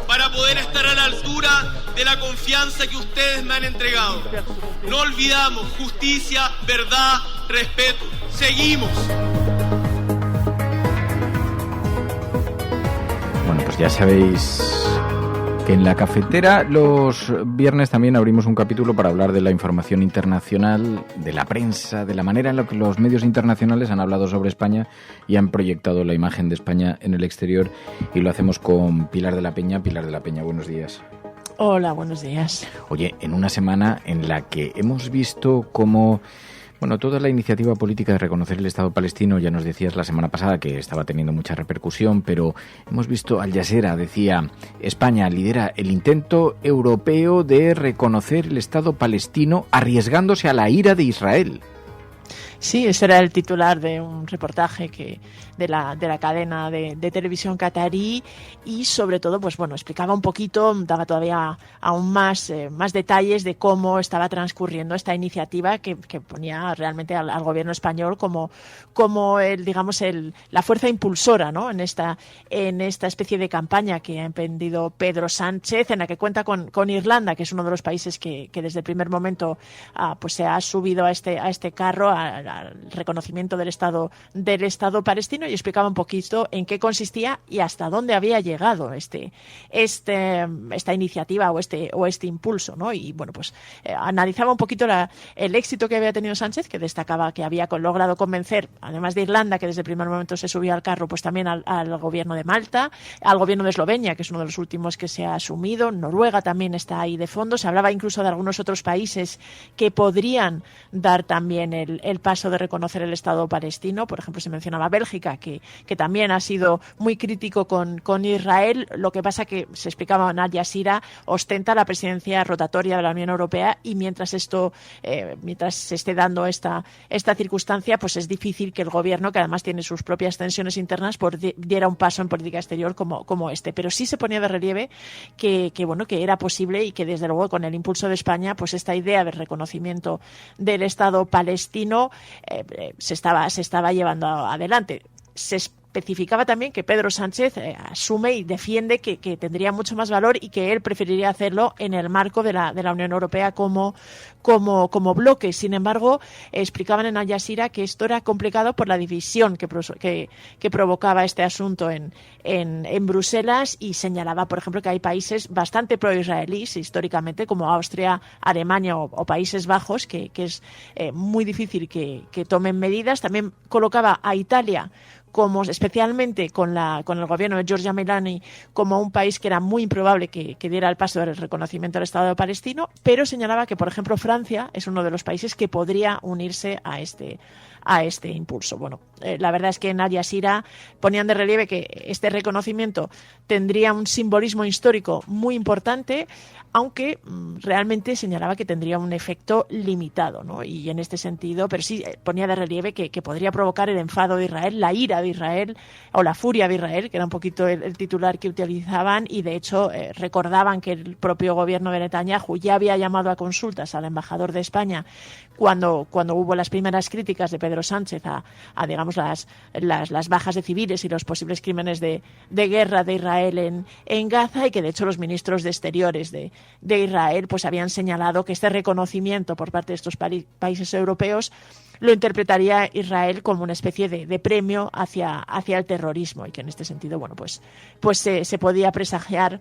para poder estar a la altura de la confianza que ustedes me han entregado. No olvidamos justicia, verdad, respeto. Seguimos. Bueno, pues ya sabéis que en La Cafetera los viernes también abrimos un capítulo para hablar de la información internacional, de la prensa, de la manera en la que los medios internacionales han hablado sobre España y han proyectado la imagen de España en el exterior, y lo hacemos con Pilar de la Peña. Pilar de la Peña, buenos días. Hola, buenos días. Oye, en una semana en la que hemos visto cómo... Bueno, toda la iniciativa política de reconocer el Estado palestino, ya nos decías la semana pasada que estaba teniendo mucha repercusión, pero hemos visto Al Jazeera, decía, España lidera el intento europeo de reconocer el Estado palestino arriesgándose a la ira de Israel. Sí, ese era el titular de un reportaje de la cadena de televisión catarí, y sobre todo, pues bueno, explicaba un poquito, daba todavía aún más detalles de cómo estaba transcurriendo esta iniciativa que ponía realmente al gobierno español como la fuerza impulsora, ¿no? en esta especie de campaña que ha emprendido Pedro Sánchez, en la que cuenta con Irlanda, que es uno de los países que desde el primer momento pues se ha subido a este carro, al reconocimiento del Estado palestino, y explicaba un poquito en qué consistía y hasta dónde había llegado esta iniciativa o este impulso, ¿no? Y bueno, pues analizaba un poquito el éxito que había tenido Sánchez, que destacaba que había logrado convencer, además de Irlanda, que desde el primer momento se subía al carro, pues también al gobierno de Malta, al gobierno de Eslovenia, que es uno de los últimos que se ha asumido. Noruega también está ahí de fondo. Se hablaba incluso de algunos otros países que podrían dar también el paso de reconocer el Estado palestino. Por ejemplo, se mencionaba Bélgica, que también ha sido muy crítico con Israel. Lo que pasa que, se explicaba en Al Jazeera, ostenta la presidencia rotatoria de la Unión Europea, y mientras se esté dando esta circunstancia, pues es difícil que el gobierno, que además tiene sus propias tensiones internas, diera un paso en política exterior como este. Pero sí se ponía de relieve que era posible, y que desde luego con el impulso de España, pues esta idea del reconocimiento del Estado palestino se estaba llevando adelante. Se especificaba también que Pedro Sánchez asume y defiende que tendría mucho más valor, y que él preferiría hacerlo en el marco de la Unión Europea como bloque. Sin embargo, explicaban en Al Jazeera que esto era complicado por la división que provocaba este asunto en Bruselas, y señalaba, por ejemplo, que hay países bastante pro-israelíes históricamente, como Austria, Alemania o Países Bajos, que es muy difícil que tomen medidas. También colocaba a Italia, como especialmente con el gobierno de Giorgia Meloni, como un país que era muy improbable que diera el paso del reconocimiento del Estado palestino, pero señalaba que, por ejemplo, Francia es uno de los países que podría unirse a este impulso. Bueno, la verdad es que en Al Jazeera ponían de relieve que este reconocimiento tendría un simbolismo histórico muy importante, aunque realmente señalaba que tendría un efecto limitado, ¿no? Y en este sentido, pero sí ponía de relieve que podría provocar el enfado de Israel, la ira de Israel, o la furia de Israel, que era un poquito el titular que utilizaban, y de hecho recordaban que el propio gobierno de Netanyahu ya había llamado a consultas al embajador de España cuando hubo las primeras críticas de Pedro Sánchez a digamos, las bajas de civiles y los posibles crímenes de guerra de Israel en Gaza, y que de hecho los ministros de Exteriores de Israel pues habían señalado que este reconocimiento por parte de estos países europeos lo interpretaría Israel como una especie de premio hacia el terrorismo, y que en este sentido, bueno, pues se podía presagiar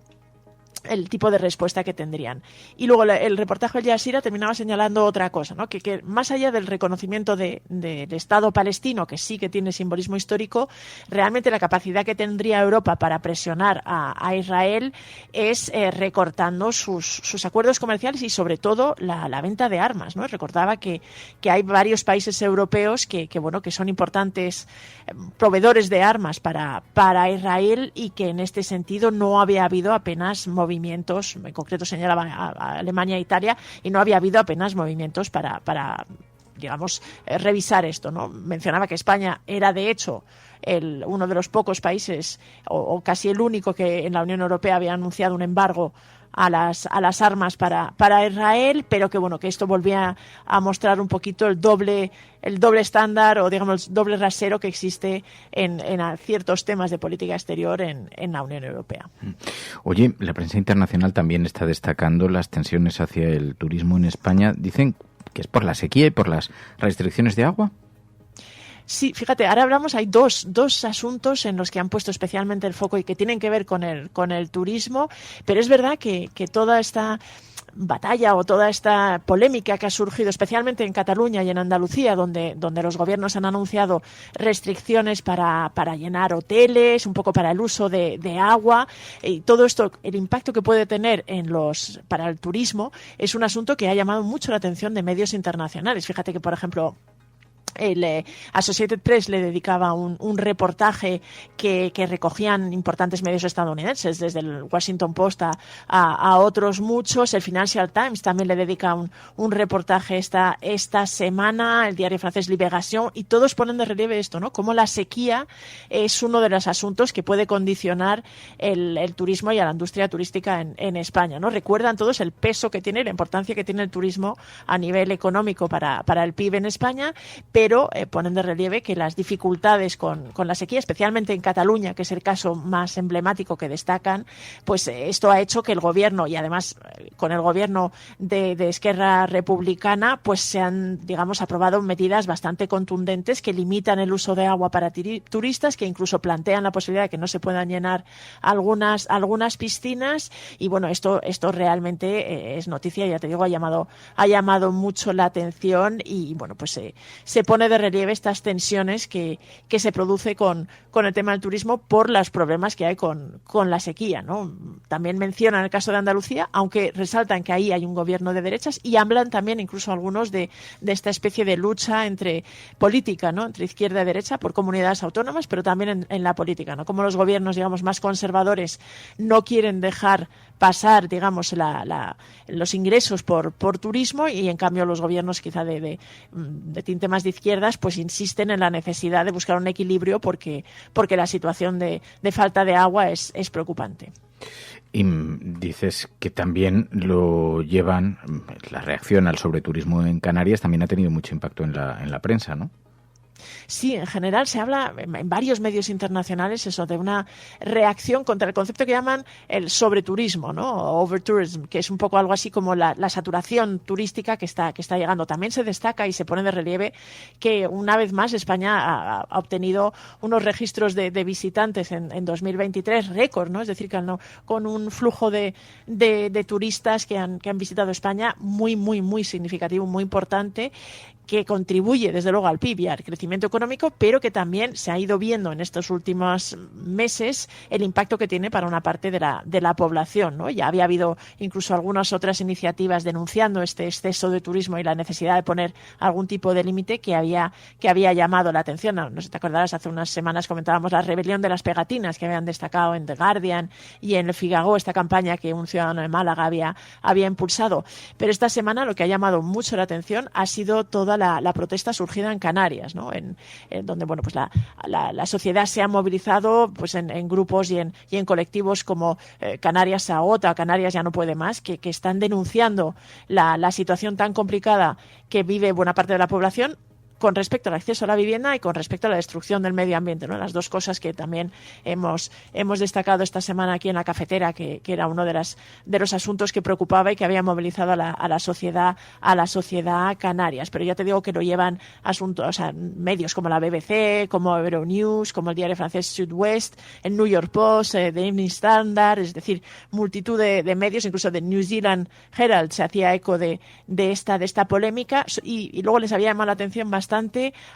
el tipo de respuesta que tendrían. Y luego el reportaje de Al Jazeera terminaba señalando otra cosa, ¿no? Que más allá del reconocimiento del Estado palestino, que sí que tiene simbolismo histórico, realmente la capacidad que tendría Europa para presionar a Israel es recortando sus acuerdos comerciales, y sobre todo la venta de armas, ¿no? Recordaba que hay varios países europeos que son importantes proveedores de armas para Israel, y que en este sentido no había habido apenas movimientos, en concreto señalaba a Alemania e Italia, y no había habido apenas movimientos para digamos, revisar esto, ¿no? Mencionaba que España era, de hecho, uno de los pocos países, o casi el único, que en la Unión Europea había anunciado un embargo a las armas para Israel, pero que esto volvía a mostrar un poquito el doble estándar, o digamos el doble rasero que existe en ciertos temas de política exterior en la Unión Europea. Oye, la prensa internacional también está destacando las tensiones hacia el turismo en España. Dicen que es por la sequía y por las restricciones de agua. Sí, fíjate, ahora hablamos, hay dos asuntos en los que han puesto especialmente el foco y que tienen que ver con el turismo, pero es verdad que toda esta batalla o toda esta polémica que ha surgido especialmente en Cataluña y en Andalucía, donde los gobiernos han anunciado restricciones para llenar hoteles, un poco para el uso de agua, y todo esto, el impacto que puede tener para el turismo, es un asunto que ha llamado mucho la atención de medios internacionales. Fíjate que, por ejemplo, Associated Press le dedicaba un reportaje que recogían importantes medios estadounidenses, desde el Washington Post a otros muchos. El Financial Times también le dedica un reportaje esta semana, el diario francés Libération, y todos ponen de relieve esto, ¿no? Cómo la sequía es uno de los asuntos que puede condicionar el turismo y a la industria turística en España, ¿no? Recuerdan todos el peso que tiene, la importancia que tiene el turismo a nivel económico para el PIB en España, pero ponen de relieve que las dificultades con la sequía, especialmente en Cataluña, que es el caso más emblemático que destacan, pues esto ha hecho que el gobierno, y además con el gobierno de Esquerra Republicana, pues se han, digamos, aprobado medidas bastante contundentes que limitan el uso de agua para turistas, que incluso plantean la posibilidad de que no se puedan llenar algunas piscinas. Y bueno, esto realmente es noticia, ya te digo, ha llamado mucho la atención, y bueno, pues se pone de relieve estas tensiones que se produce con el tema del turismo por los problemas que hay con la sequía, ¿no? También mencionan el caso de Andalucía, aunque resaltan que ahí hay un gobierno de derechas, y hablan también incluso algunos de esta especie de lucha entre política, ¿no? Entre izquierda y derecha por comunidades autónomas, pero también en la política, ¿no? Como los gobiernos, digamos, más conservadores no quieren dejar pasar, digamos, los ingresos por turismo, y en cambio los gobiernos quizá de tinte más de izquierdas pues insisten en la necesidad de buscar un equilibrio porque la situación de falta de agua es preocupante. Y dices que también lo llevan, la reacción al sobreturismo en Canarias también ha tenido mucho impacto en la prensa, ¿no? Sí, en general se habla en varios medios internacionales eso de una reacción contra el concepto que llaman el sobreturismo, ¿no? Overtourism, que es un poco algo así como la saturación turística que está llegando. También se destaca y se pone de relieve que una vez más España ha obtenido unos registros de visitantes en 2023 récord, ¿no? Es decir, que con un flujo de turistas que han visitado España muy significativo, muy importante, que contribuye desde luego al PIB y al crecimiento económico, pero que también se ha ido viendo en estos últimos meses el impacto que tiene para una parte de la población, ¿no? Ya había habido incluso algunas otras iniciativas denunciando este exceso de turismo y la necesidad de poner algún tipo de límite que había llamado la atención. No sé si te acordarás, hace unas semanas comentábamos la rebelión de las pegatinas que habían destacado en The Guardian y en El Figaro, esta campaña que un ciudadano de Málaga había impulsado. Pero esta semana lo que ha llamado mucho la atención ha sido toda la protesta surgida en Canarias, ¿no? En donde bueno, pues la sociedad se ha movilizado pues en grupos y en colectivos como Canarias se agota, Canarias ya no puede más, que están denunciando la situación tan complicada que vive buena parte de la población con respecto al acceso a la vivienda y con respecto a la destrucción del medio ambiente, ¿no? Las dos cosas que también hemos destacado esta semana aquí en la cafetera, que era uno de los asuntos que preocupaba y que había movilizado a la sociedad Canarias. Pero ya te digo que lo llevan asuntos, o sea, medios como la BBC, como Euronews, como el diario francés Sud-Ouest, el New York Post, The Evening Standard, es decir, multitud de medios, incluso de New Zealand Herald se hacía eco de esta polémica, y luego les había llamado la atención bastante,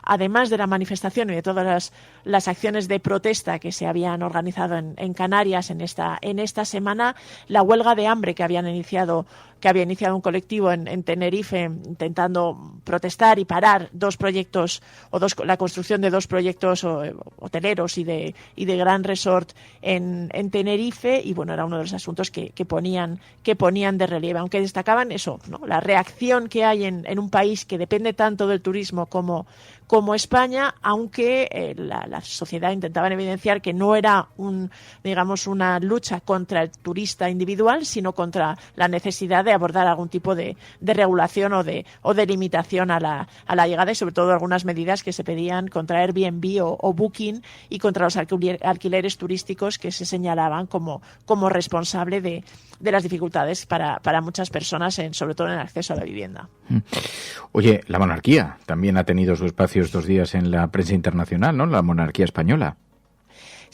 además de la manifestación y de todas las acciones de protesta que se habían organizado en Canarias en esta semana, la huelga de hambre que había iniciado un colectivo en Tenerife intentando protestar y parar la construcción de dos proyectos hoteleros y de gran resort en Tenerife, y bueno, era uno de los asuntos que ponían de relieve, aunque destacaban eso, ¿no? La reacción que hay en un país que depende tanto del turismo como España, aunque la sociedad intentaba evidenciar que no era una lucha contra el turista individual, sino contra la necesidad de abordar algún tipo de regulación o de limitación a la llegada, y sobre todo algunas medidas que se pedían contra Airbnb o Booking y contra los alquileres turísticos que se señalaban como responsable de las dificultades para muchas personas, sobre todo en el acceso a la vivienda. Oye, la monarquía también ha tenido su espacio estos días en la prensa internacional, ¿no? La monarquía española.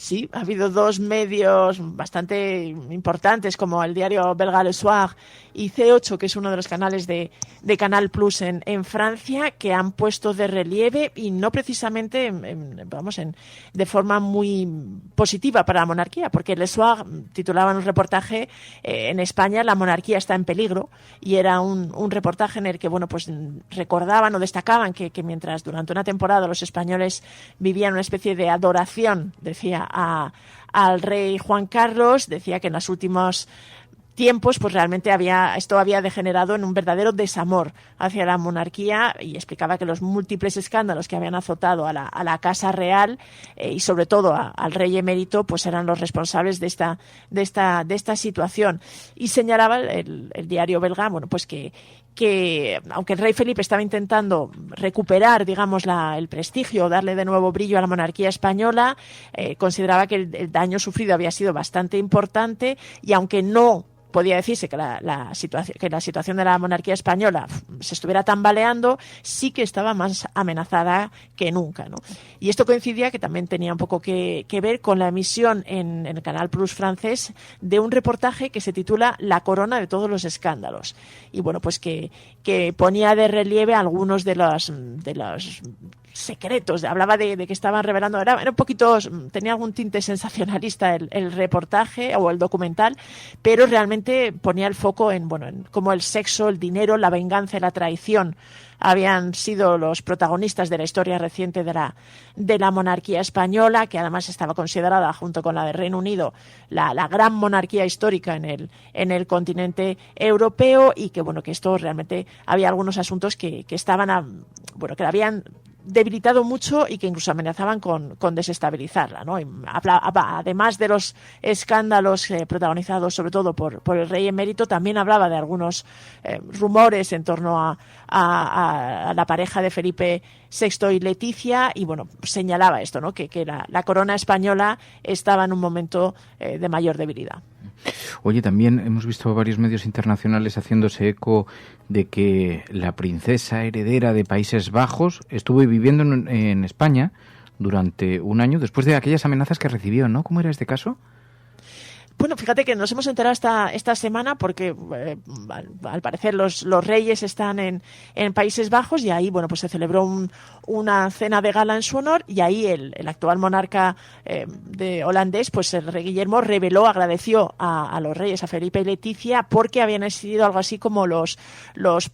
Sí, ha habido dos medios bastante importantes como el diario belga Le Soir y C8, que es uno de los canales de Canal Plus en Francia, que han puesto de relieve, y no precisamente de forma muy positiva para la monarquía, porque Le Soir titulaba en un reportaje en España la monarquía está en peligro, y era un reportaje en el que pues recordaban o destacaban que mientras durante una temporada los españoles vivían una especie de adoración, decía, al rey Juan Carlos, decía que en los últimos tiempos pues realmente esto había degenerado en un verdadero desamor hacia la monarquía, y explicaba que los múltiples escándalos que habían azotado a la Casa Real y sobre todo al rey emérito pues eran los responsables de esta situación. Y señalaba el diario belga pues que aunque el rey Felipe estaba intentando recuperar, digamos, el prestigio, darle de nuevo brillo a la monarquía española, consideraba que el daño sufrido había sido bastante importante, y aunque no podía decirse que la situación de la monarquía española se estuviera tambaleando, sí que estaba más amenazada que nunca, ¿no? Y esto coincidía, que también tenía un poco que ver con la emisión en el Canal Plus francés de un reportaje que se titula La corona de todos los escándalos. Y pues que ponía de relieve algunos de los secretos. Hablaba de que estaban revelando, era un poquito, tenía algún tinte sensacionalista el reportaje o el documental, pero realmente ponía el foco en cómo el sexo, el dinero, la venganza y la traición habían sido los protagonistas de la historia reciente de la monarquía española, que además estaba considerada, junto con la del Reino Unido, la gran monarquía histórica en el continente europeo, y que esto realmente había algunos asuntos que estaban que la habían debilitado mucho y que incluso amenazaban con desestabilizarla, ¿no? Además de los escándalos protagonizados sobre todo por el rey emérito, también hablaba de algunos rumores en torno a la pareja de Felipe VI y Leticia, y señalaba esto, ¿no? Que la corona española estaba en un momento de mayor debilidad. Oye, también hemos visto varios medios internacionales haciéndose eco de que la princesa heredera de Países Bajos estuvo viviendo en España durante un año después de aquellas amenazas que recibió, ¿no? ¿Cómo era este caso? Bueno, fíjate que nos hemos enterado esta semana porque al parecer los reyes están en Países Bajos, y ahí pues se celebró una cena de gala en su honor, y ahí el actual monarca de holandés, pues el rey Guillermo, agradeció a los reyes, a Felipe y Leticia, porque habían sido algo así como los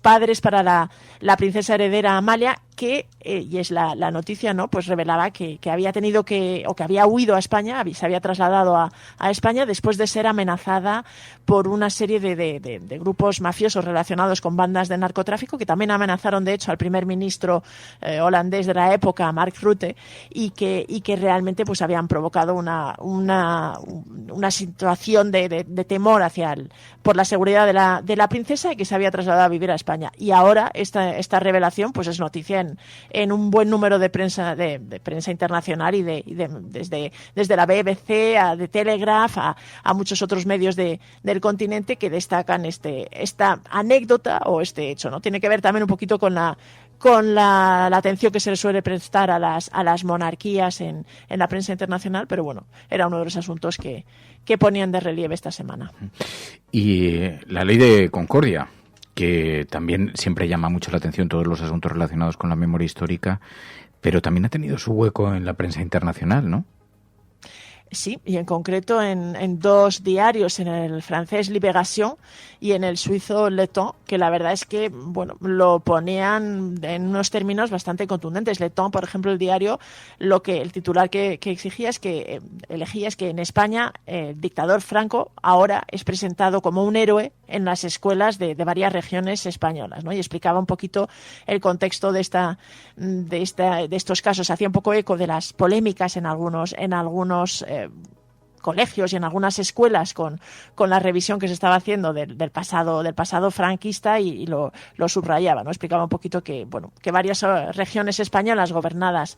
padres para la princesa heredera Amalia, que, y es la noticia, ¿no? Pues revelaba que había tenido que había huido a España, se había trasladado a España después de ser amenazada por una serie de grupos mafiosos relacionados con bandas de narcotráfico, que también amenazaron, de hecho, al primer ministro holandés de la época, Mark Rutte, y que realmente pues habían provocado una situación de temor por la seguridad de la princesa, y que se había trasladado a vivir a España. Y ahora esta revelación pues es noticia en un buen número de prensa internacional, y desde la BBC de Telegraph a muchos otros medios del continente, que destacan esta anécdota o este hecho, ¿no? Tiene que ver también un poquito con la atención que se le suele prestar a las monarquías en la prensa internacional, pero era uno de los asuntos que ponían de relieve esta semana. Y la ley de Concordia, que también siempre llama mucho la atención, todos los asuntos relacionados con la memoria histórica, pero también ha tenido su hueco en la prensa internacional, ¿no? Sí, y en concreto en dos diarios, en el francés Libération y en el suizo Le Temps, que la verdad es que lo ponían en unos términos bastante contundentes. Le Temps, por ejemplo, el diario, el titular que elegía es que en España el dictador Franco ahora es presentado como un héroe en las escuelas de varias regiones españolas, ¿no? Y explicaba un poquito el contexto de estos casos. Hacía un poco eco de las polémicas en algunos colegios y en algunas escuelas con la revisión que se estaba haciendo del pasado franquista, y lo subrayaba, ¿no? Explicaba un poquito que varias regiones españolas gobernadas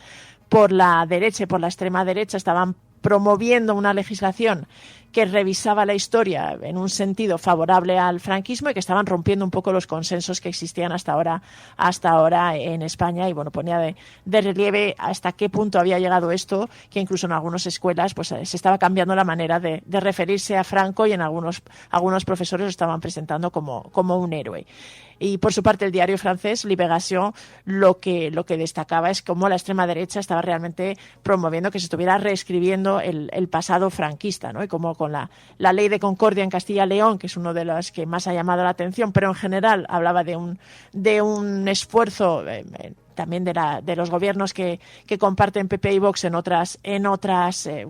por la derecha y por la extrema derecha estaban promoviendo una legislación revisaba la historia en un sentido favorable al franquismo y que estaban rompiendo un poco los consensos que existían hasta ahora en España, y bueno, ponía de relieve hasta qué punto había llegado esto, que incluso en algunas escuelas pues se estaba cambiando la manera de referirse a Franco, y en algunos profesores lo estaban presentando como un héroe. Y por su parte el diario francés Libération lo que destacaba es cómo la extrema derecha estaba realmente promoviendo que se estuviera reescribiendo el pasado franquista, ¿no? Y como con la ley de concordia en Castilla y León, que es uno de los que más ha llamado la atención, pero en general hablaba de un esfuerzo también de los gobiernos que comparten PP y Vox en otras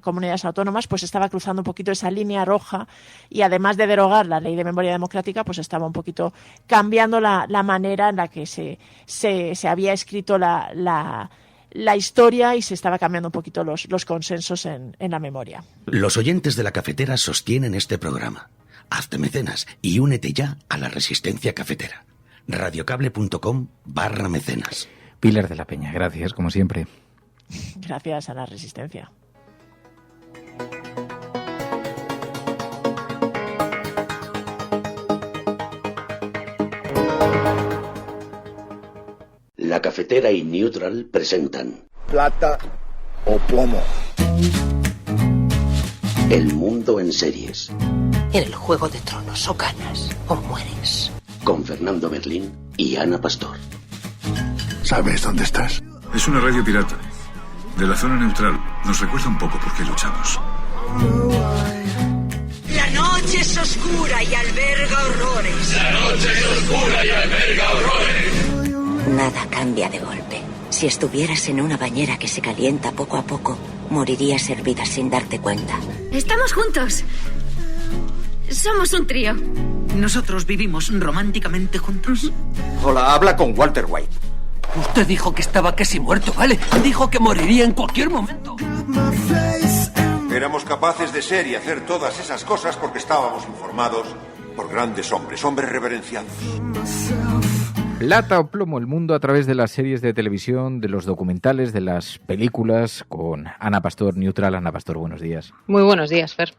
comunidades autónomas, pues estaba cruzando un poquito esa línea roja, y además de derogar la ley de memoria democrática, pues estaba un poquito cambiando la manera en la que se había escrito la historia, y se estaba cambiando un poquito los consensos en la memoria. Los oyentes de La Cafetera sostienen este programa. Hazte mecenas y únete ya a la Resistencia Cafetera. radiocable.com/mecenas. Pilar de la Peña, gracias, como siempre. Gracias a la Resistencia. La Cafetera y Neutral presentan Plata o plomo. El mundo en series. En el Juego de Tronos, o ganas o mueres. Con Fernando Berlín y Ana Pastor. ¿Sabes dónde estás? Es una radio pirata. De la zona neutral. Nos recuerda un poco por qué luchamos. La noche es oscura y alberga horrores. La noche es oscura y alberga horrores. Nada cambia de golpe. Si estuvieras en una bañera que se calienta poco a poco, morirías hervida sin darte cuenta. Estamos juntos. Somos un trío. ¿Nosotros vivimos románticamente juntos? Hola, habla con Walter White. Usted dijo que estaba casi muerto, ¿vale? Dijo que moriría en cualquier momento. Éramos capaces de ser y hacer todas esas cosas porque estábamos informados por grandes hombres reverenciados. Plata o plomo, el mundo a través de las series de televisión, de los documentales, de las películas, con Ana Pastor, Neutral. Ana Pastor, buenos días. Muy buenos días, Fer.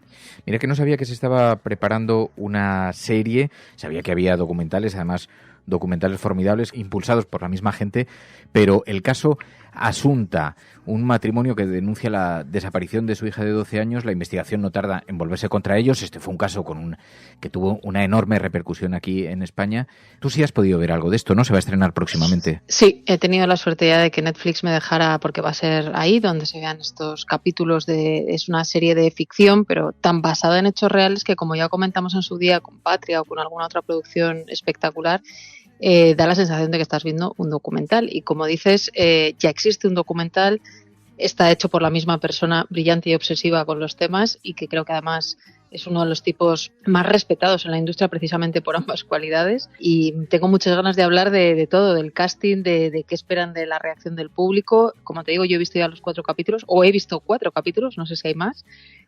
Mira que no sabía que se estaba preparando una serie, sabía que había documentales, además documentales formidables, impulsados por la misma gente, pero el caso Asunta, un matrimonio que denuncia la desaparición de su hija de 12 años, la investigación no tarda en volverse contra ellos. Este fue un caso que tuvo una enorme repercusión aquí en España. Tú sí has podido ver algo de esto, ¿no? Se va a estrenar próximamente. Sí, he tenido la suerte ya de que Netflix me dejara, porque va a ser ahí donde se vean estos capítulos es una serie de ficción, pero tan basada en hechos reales que, como ya comentamos en su día con Patria o con alguna otra producción espectacular, da la sensación de que estás viendo un documental. Y como dices, ya existe un documental, está hecho por la misma persona brillante y obsesiva con los temas, y que creo que además es uno de los tipos más respetados en la industria precisamente por ambas cualidades. Y tengo muchas ganas de hablar de todo, del casting, de qué esperan de la reacción del público. Como te digo, yo he visto ya los 4 capítulos, o he visto 4 capítulos, no sé si hay más.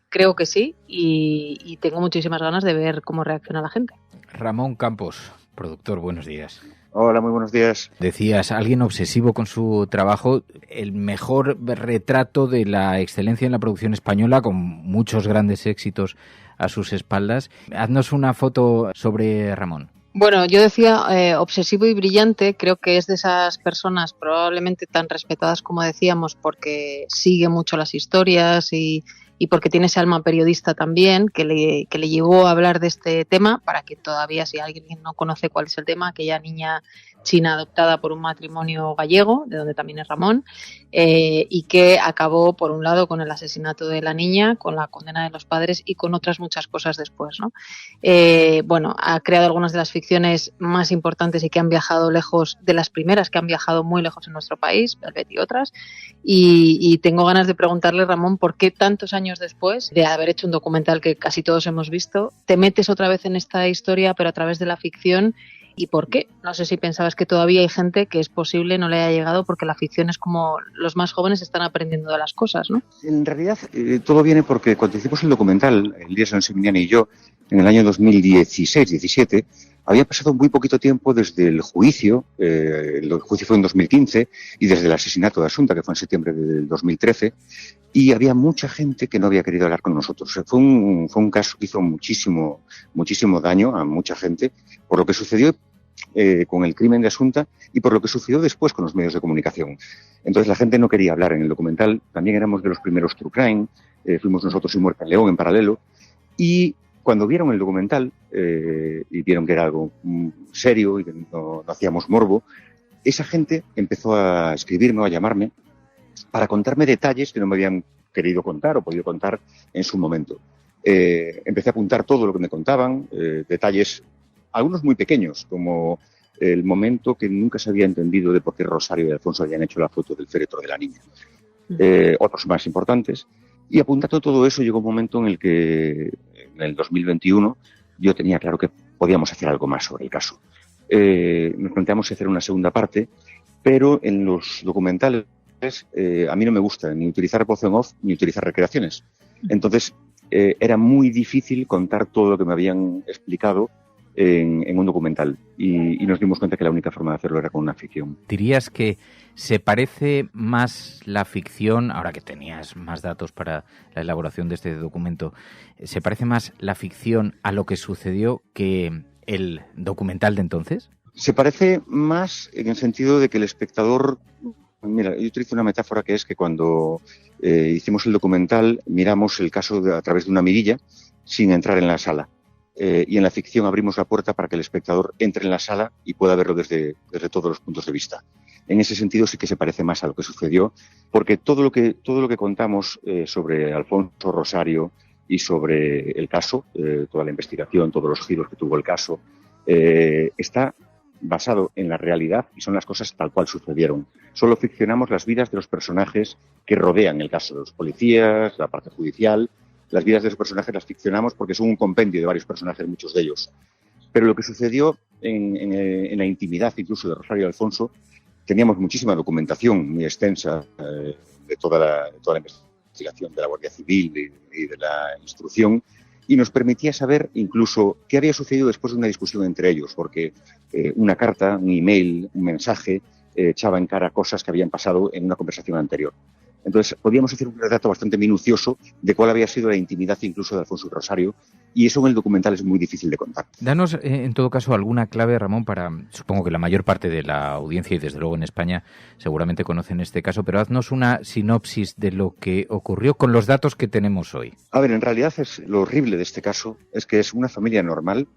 Creo que sí, y tengo muchísimas ganas de ver cómo reacciona la gente. Ramón Campos, productor, buenos días. Hola, muy buenos días. Decías, alguien obsesivo con su trabajo, el mejor retrato de la excelencia en la producción española, con muchos grandes éxitos a sus espaldas. Haznos una foto sobre Ramón. Bueno, yo decía obsesivo y brillante. Creo que es de esas personas probablemente tan respetadas como decíamos, porque sigue mucho las historias y porque tiene ese alma periodista también, que le llevó a hablar de este tema, para que todavía, si alguien no conoce cuál es el tema, aquella niña china adoptada por un matrimonio gallego, de donde también es Ramón, y que acabó, por un lado, con el asesinato de la niña, con la condena de los padres y con otras muchas cosas después, ¿no? Bueno, ha creado algunas de las ficciones más importantes y que han viajado lejos, de las primeras que han viajado muy lejos en nuestro país, Velvet y otras, y tengo ganas de preguntarle, Ramón, ¿por qué tantos años después de haber hecho un documental que casi todos hemos visto, te metes otra vez en esta historia, pero a través de la ficción? ¿Y por qué? No sé si pensabas que todavía hay gente que es posible no le haya llegado, porque la ficción es como los más jóvenes están aprendiendo de las cosas, ¿no? En realidad todo viene porque cuando hicimos el documental, Elías Ansimiani y yo, en el año 2016-17, había pasado muy poquito tiempo desde el juicio fue en 2015, y desde el asesinato de Asunta, que fue en septiembre del 2013, y había mucha gente que no había querido hablar con nosotros. Fue un caso que hizo muchísimo daño a mucha gente por lo que sucedió con el crimen de Asunta y por lo que sucedió después con los medios de comunicación. Entonces la gente no quería hablar en el documental. También éramos de los primeros True Crime, fuimos nosotros y Muerte en León en paralelo, y cuando vieron el documental y vieron que era algo serio y que no hacíamos morbo, esa gente empezó a escribirme o a llamarme para contarme detalles que no me habían querido contar o podido contar en su momento. Empecé a apuntar todo lo que me contaban, detalles, algunos muy pequeños, como el momento que nunca se había entendido de por qué Rosario y Alfonso habían hecho la foto del féretro de la niña. Otros más importantes. Y apuntando todo eso, llegó un momento en el que, en el 2021, yo tenía claro que podíamos hacer algo más sobre el caso. Nos planteamos hacer una segunda parte, pero en los documentales a mí no me gusta ni utilizar voz en off ni utilizar recreaciones. Entonces, era muy difícil contar todo lo que me habían explicado en un documental y nos dimos cuenta que la única forma de hacerlo era con una ficción. ¿Dirías que se parece más la ficción, ahora que tenías más datos para la elaboración de este documento, se parece más la ficción a lo que sucedió que el documental de entonces? Se parece más en el sentido de que el espectador... Mira, yo utilizo una metáfora que es que cuando hicimos el documental miramos el caso a través de una mirilla sin entrar en la sala. Y en la ficción abrimos la puerta para que el espectador entre en la sala y pueda verlo desde todos los puntos de vista. En ese sentido sí que se parece más a lo que sucedió, porque todo lo que contamos sobre Alfonso Rosario y sobre el caso, toda la investigación, todos los giros que tuvo el caso, está basado en la realidad y son las cosas tal cual sucedieron. Solo ficcionamos las vidas de los personajes que rodean el caso, los policías, la parte judicial. Las vidas de los personajes las ficcionamos porque son un compendio de varios personajes, muchos de ellos. Pero lo que sucedió en la intimidad incluso de Rosario y Alfonso, teníamos muchísima documentación muy extensa de toda la investigación de la Guardia Civil y de la instrucción, y nos permitía saber incluso qué había sucedido después de una discusión entre ellos, porque una carta, un email, un mensaje echaba en cara cosas que habían pasado en una conversación anterior. Entonces, podíamos hacer un retrato bastante minucioso de cuál había sido la intimidad incluso de Alfonso y Rosario, y eso en el documental es muy difícil de contar. Danos, en todo caso, alguna clave, Ramón, para... Supongo que la mayor parte de la audiencia, y desde luego en España, seguramente conocen este caso, pero haznos una sinopsis de lo que ocurrió con los datos que tenemos hoy. A ver, en realidad lo horrible de este caso es que es una familia normal,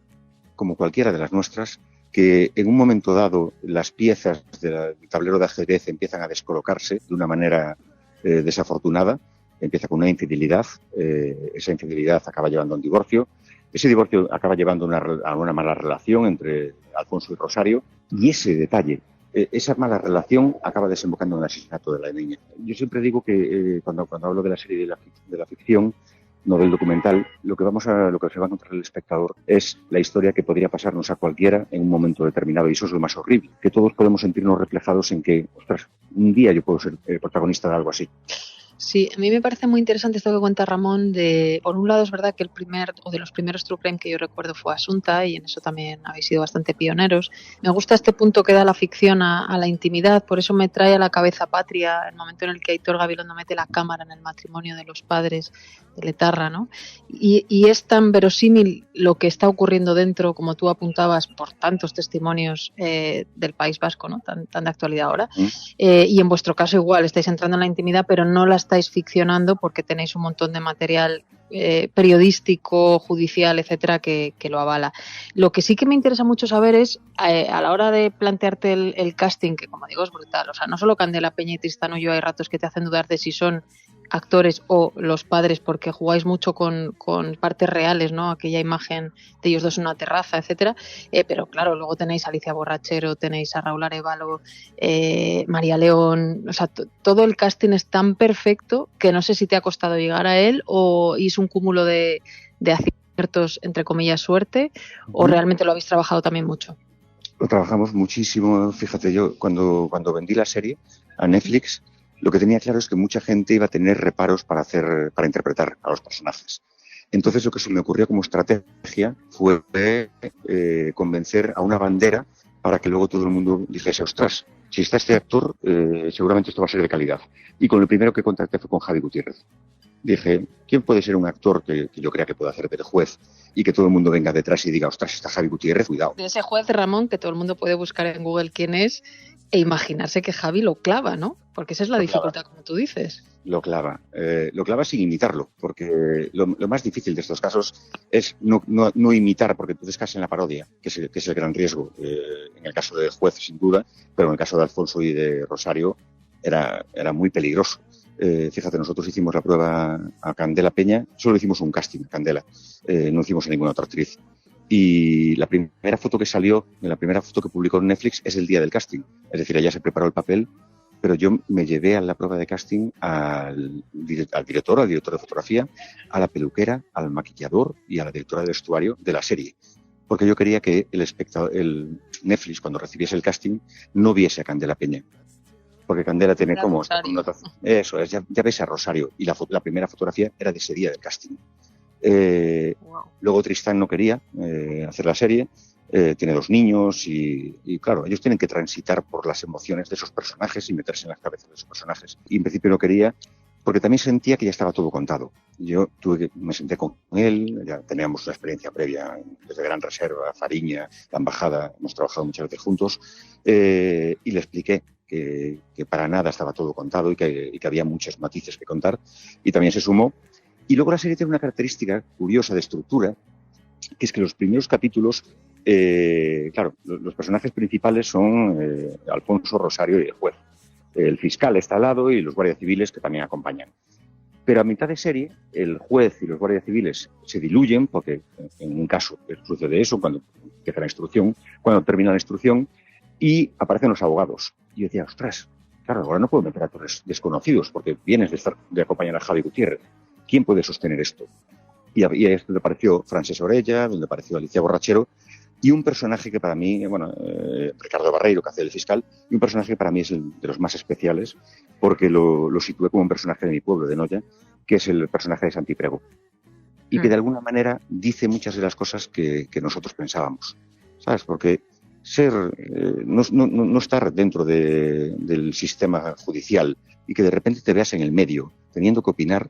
como cualquiera de las nuestras, que en un momento dado las piezas del tablero de ajedrez empiezan a descolocarse de una manera desafortunada. Empieza con una infidelidad, esa infidelidad acaba llevando a un divorcio, ese divorcio acaba llevando a una mala relación entre Alfonso y Rosario, y ese detalle, esa mala relación acaba desembocando en el asesinato de la niña. Yo siempre digo que cuando hablo de la serie de la ficción, no del documental, lo que se va a encontrar el espectador es la historia que podría pasarnos a cualquiera en un momento determinado, y eso es lo más horrible, que todos podemos sentirnos reflejados en que, ostras, un día yo puedo ser protagonista de algo así. Sí, a mí me parece muy interesante esto que cuenta Ramón. Por un lado es verdad que de los primeros True Crime que yo recuerdo fue Asunta, y en eso también habéis sido bastante pioneros. Me gusta este punto que da la ficción a la intimidad, por eso me trae a la cabeza Patria, el momento en el que Aitor Gabilondo mete la cámara en el matrimonio de los padres de Letarra, ¿no? Y es tan verosímil lo que está ocurriendo dentro, como tú apuntabas, por tantos testimonios del País Vasco, ¿no? Tan de actualidad ahora. Y en vuestro caso igual, estáis entrando en la intimidad, pero no la estáis ficcionando porque tenéis un montón de material periodístico, judicial, etcétera, que lo avala. Lo que sí que me interesa mucho saber es, a la hora de plantearte el casting, que como digo es brutal, o sea, no solo Candela Peña y Tristán Ulloa hay ratos que te hacen dudar de si son actores o los padres, porque jugáis mucho con partes reales, ¿no? Aquella imagen de ellos dos en una terraza, etcétera, pero claro, luego tenéis a Alicia Borrachero, tenéis a Raúl Arévalo, María León, o sea, todo el casting es tan perfecto que no sé si te ha costado llegar a él y es un cúmulo de aciertos, entre comillas, suerte, o realmente lo habéis trabajado también mucho. Lo trabajamos muchísimo. Fíjate, yo cuando vendí la serie a Netflix, lo que tenía claro es que mucha gente iba a tener reparos para interpretar a los personajes. Entonces lo que se me ocurrió como estrategia fue convencer a una bandera para que luego todo el mundo dijese, ostras, si está este actor, seguramente esto va a ser de calidad. Y con el primero que contacté fue con Javi Gutiérrez. Dije, ¿quién puede ser un actor que yo crea que pueda hacer de juez y que todo el mundo venga detrás y diga, ostras, está Javi Gutiérrez, cuidado? De ese juez, Ramón, que todo el mundo puede buscar en Google quién es e imaginarse que Javi lo clava, ¿no? Porque esa es la dificultad, como tú dices. Lo clava sin imitarlo, porque lo más difícil de estos casos es no imitar, porque entonces caes en la parodia, que es el gran riesgo. En el caso del juez, sin duda, pero en el caso de Alfonso y de Rosario era muy peligroso. Fíjate, nosotros hicimos la prueba a Candela Peña, solo hicimos un casting a Candela, no hicimos a ninguna otra actriz. Y la primera foto que salió, la primera foto que publicó en Netflix es el día del casting. Es decir, ella se preparó el papel, pero yo me llevé a la prueba de casting al director de fotografía, a la peluquera, al maquillador y a la directora de vestuario de la serie. Porque yo quería que el Netflix, cuando recibiese el casting, no viese a Candela Peña. Porque Candela tiene como... Eso es, ya ves a Rosario. Y la primera fotografía era de ese día del casting. Luego Tristán no quería hacer la serie. Tiene 2 niños y claro, ellos tienen que transitar por las emociones de esos personajes y meterse en las cabezas de esos personajes. Y en principio no quería, porque también sentía que ya estaba todo contado. Yo me senté con él, ya teníamos una experiencia previa desde Gran Reserva, Fariña, la Embajada, hemos trabajado muchas veces juntos, y le expliqué que para nada estaba todo contado y que había muchos matices que contar, y también se sumó. Y luego la serie tiene una característica curiosa de estructura, que es que los primeros capítulos, claro, los personajes principales son Alfonso, Rosario y el juez. El fiscal está al lado y los guardias civiles que también acompañan. Pero a mitad de serie, el juez y los guardias civiles se diluyen, porque en un caso sucede eso, cuando empieza la instrucción, cuando termina la instrucción, y aparecen los abogados. Y yo decía, ostras, claro, ahora no puedo meter a actores desconocidos, porque vienes de acompañar a Javi Gutiérrez. ¿Quién puede sostener esto? Y ahí es donde apareció Francesc Orella, donde apareció Alicia Borrachero, y un personaje que para mí, Ricardo Barreiro, que hace el fiscal, y un personaje que para mí es de los más especiales, porque lo situé como un personaje de mi pueblo, de Noya, que es el personaje de Santi Prego. Y que de alguna manera dice muchas de las cosas que nosotros pensábamos, ¿sabes? Porque no estar dentro del sistema judicial y que de repente te veas en el medio, teniendo que opinar,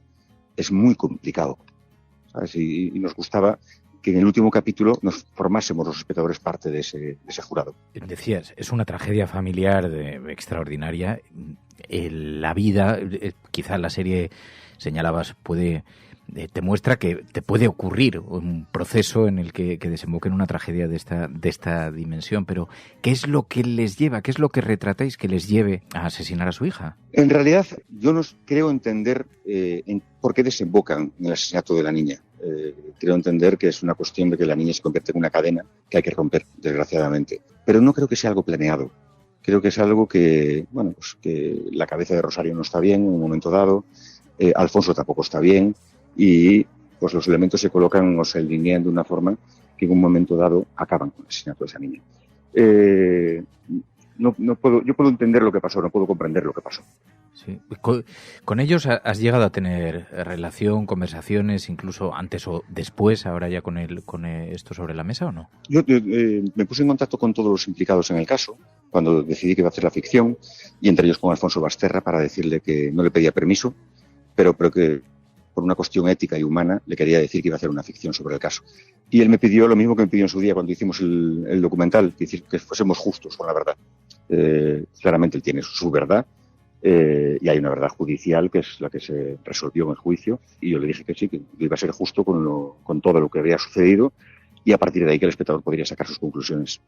es muy complicado, ¿sabes? Y nos gustaba que en el último capítulo nos formásemos los espectadores parte de ese jurado. Decías, es una tragedia familiar extraordinaria. La vida, quizá la serie, señalabas, te muestra que te puede ocurrir un proceso en el que desemboque en una tragedia de esta dimensión, pero ¿qué es lo que les lleva, qué es lo que retratáis que les lleve a asesinar a su hija? En realidad, yo no creo entender por qué desembocan en el asesinato de la niña. Creo entender que es una cuestión de que la niña se convierte en una cadena que hay que romper, desgraciadamente. Pero no creo que sea algo planeado. Creo que es algo que la cabeza de Rosario no está bien en un momento dado, Alfonso tampoco está bien, y pues los elementos se colocan o se alinean de una forma que en un momento dado acaban con el asesinato de esa niña. Yo puedo entender lo que pasó, no puedo comprender lo que pasó. Sí. ¿Con ellos has llegado a tener relación, conversaciones, incluso antes o después, ahora ya con esto sobre la mesa o no? Yo me puse en contacto con todos los implicados en el caso, cuando decidí que iba a hacer la ficción, y entre ellos con Alfonso Basterra, para decirle que no le pedía permiso, pero que por una cuestión ética y humana le quería decir que iba a hacer una ficción sobre el caso. Y él me pidió lo mismo que me pidió en su día cuando hicimos el documental, que fuésemos justos con la verdad. Claramente él tiene su verdad, y hay una verdad judicial que es la que se resolvió en el juicio, y yo le dije que sí, que iba a ser justo con todo lo que había sucedido, y a partir de ahí que el espectador podría sacar sus conclusiones.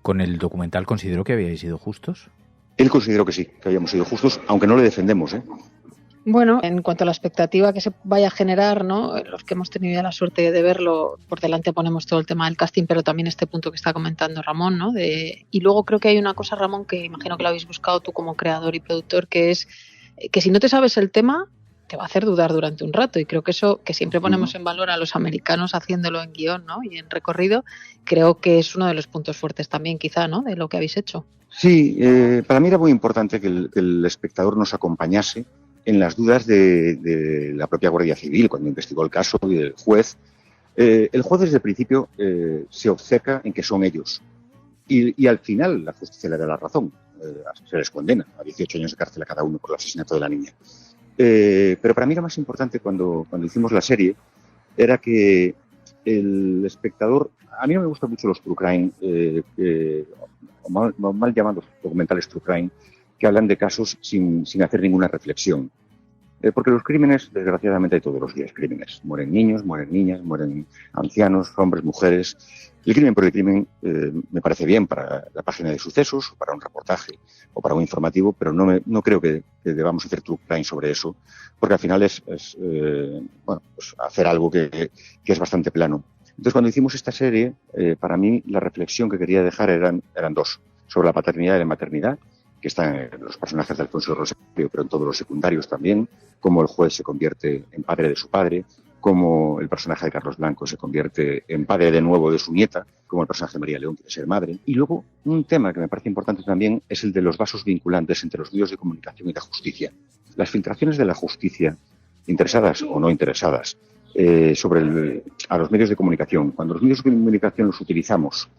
¿Con el documental consideró que habíais sido justos? Él consideró que sí, que habíamos sido justos, aunque no le defendemos, Bueno, en cuanto a la expectativa que se vaya a generar, ¿no? Los que hemos tenido ya la suerte de verlo, por delante ponemos todo el tema del casting, pero también este punto que está comentando Ramón, ¿no? Y luego creo que hay una cosa, Ramón, que imagino que lo habéis buscado tú como creador y productor, que es que si no te sabes el tema, te va a hacer dudar durante un rato. Y creo que eso, que siempre ponemos en valor a los americanos haciéndolo en guión, ¿no? Y en recorrido, creo que es uno de los puntos fuertes también, quizá, ¿no? De lo que habéis hecho. Sí, para mí era muy importante que el espectador nos acompañase en las dudas de la propia Guardia Civil cuando investigó el caso y del juez. El juez desde el principio se obceca en que son ellos. Y al final la justicia le da la razón. Se les condena a 18 años de cárcel a cada uno por el asesinato de la niña. Pero para mí lo más importante cuando hicimos la serie era que el espectador... A mí no me gustan mucho los true crime, mal llamados documentales true crime, que hablan de casos sin hacer ninguna reflexión. Porque los crímenes, desgraciadamente, hay todos los días crímenes. Mueren niños, mueren niñas, mueren ancianos, hombres, mujeres. El crimen por el crimen me parece bien para la página de sucesos, para un reportaje o para un informativo, pero no creo que debamos hacer true crime sobre eso, porque al final es pues hacer algo que es bastante plano. Entonces, cuando hicimos esta serie, para mí la reflexión que quería dejar eran dos, sobre la paternidad y la maternidad, que están en los personajes de Alfonso Rosario, pero en todos los secundarios también, cómo el juez se convierte en padre de su padre, cómo el personaje de Carlos Blanco se convierte en padre de nuevo de su nieta, cómo el personaje de María León quiere ser madre. Y luego, un tema que me parece importante también es el de los vasos vinculantes entre los medios de comunicación y la justicia. Las filtraciones de la justicia, interesadas o no interesadas, a los medios de comunicación. Cuando los medios de comunicación los utilizamos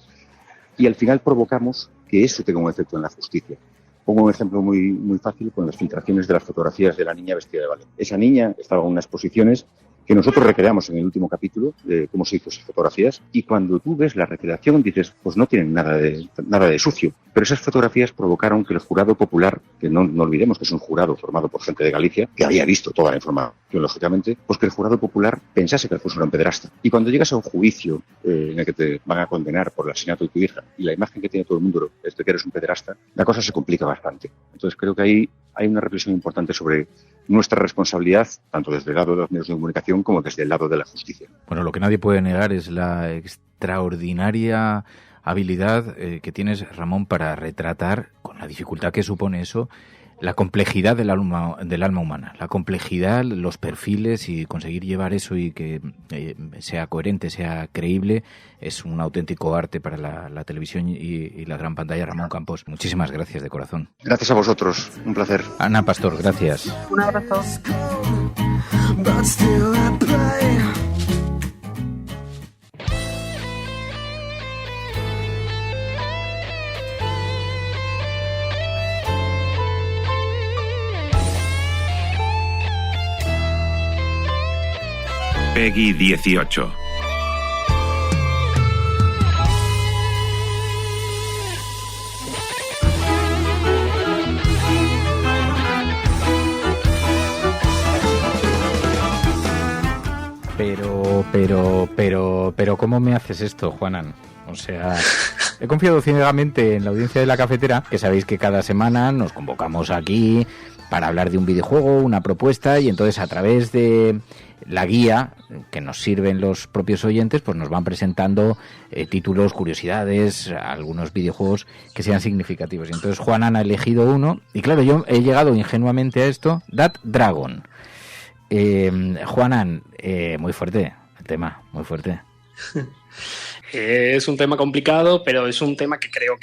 y al final provocamos que eso tenga un efecto en la justicia. Pongo un ejemplo muy fácil con las filtraciones de las fotografías de la niña vestida de ballet. Esa niña estaba en unas posiciones que nosotros recreamos en el último capítulo de cómo se hizo esas fotografías, y cuando tú ves la recreación dices, pues no tienen nada de sucio. Pero esas fotografías provocaron que el jurado popular, que no olvidemos que es un jurado formado por gente de Galicia, que había visto toda la información, lógicamente, pues que el jurado popular pensase que Alfonso era un pederasta. Y cuando llegas a un juicio en el que te van a condenar por el asesinato de tu hija, y la imagen que tiene todo el mundo es de que eres un pederasta, la cosa se complica bastante. Entonces creo que ahí hay una reflexión importante sobre nuestra responsabilidad, tanto desde el lado de los medios de comunicación como desde el lado de la justicia. Bueno, lo que nadie puede negar es la extraordinaria habilidad que tienes, Ramón, para retratar, con la dificultad que supone eso, la complejidad del alma humana, la complejidad, los perfiles, y conseguir llevar eso y que sea coherente, sea creíble, es un auténtico arte para la televisión y la gran pantalla. Ramón Campos, muchísimas gracias de corazón. Gracias a vosotros, un placer. Ana Pastor, gracias. Un abrazo. Peggy 18. Pero, ¿cómo me haces esto, Juanan? O sea, he confiado ciegamente en la audiencia de La Cafetera, que sabéis que cada semana nos convocamos aquí para hablar de un videojuego, una propuesta, y entonces a través de la guía que nos sirven los propios oyentes, pues nos van presentando títulos, curiosidades, algunos videojuegos que sean significativos. Y entonces Juanan ha elegido uno, y claro, yo he llegado ingenuamente a esto, That Dragon. Juanan, muy fuerte el tema, muy fuerte. Es un tema complicado, pero es un tema que creo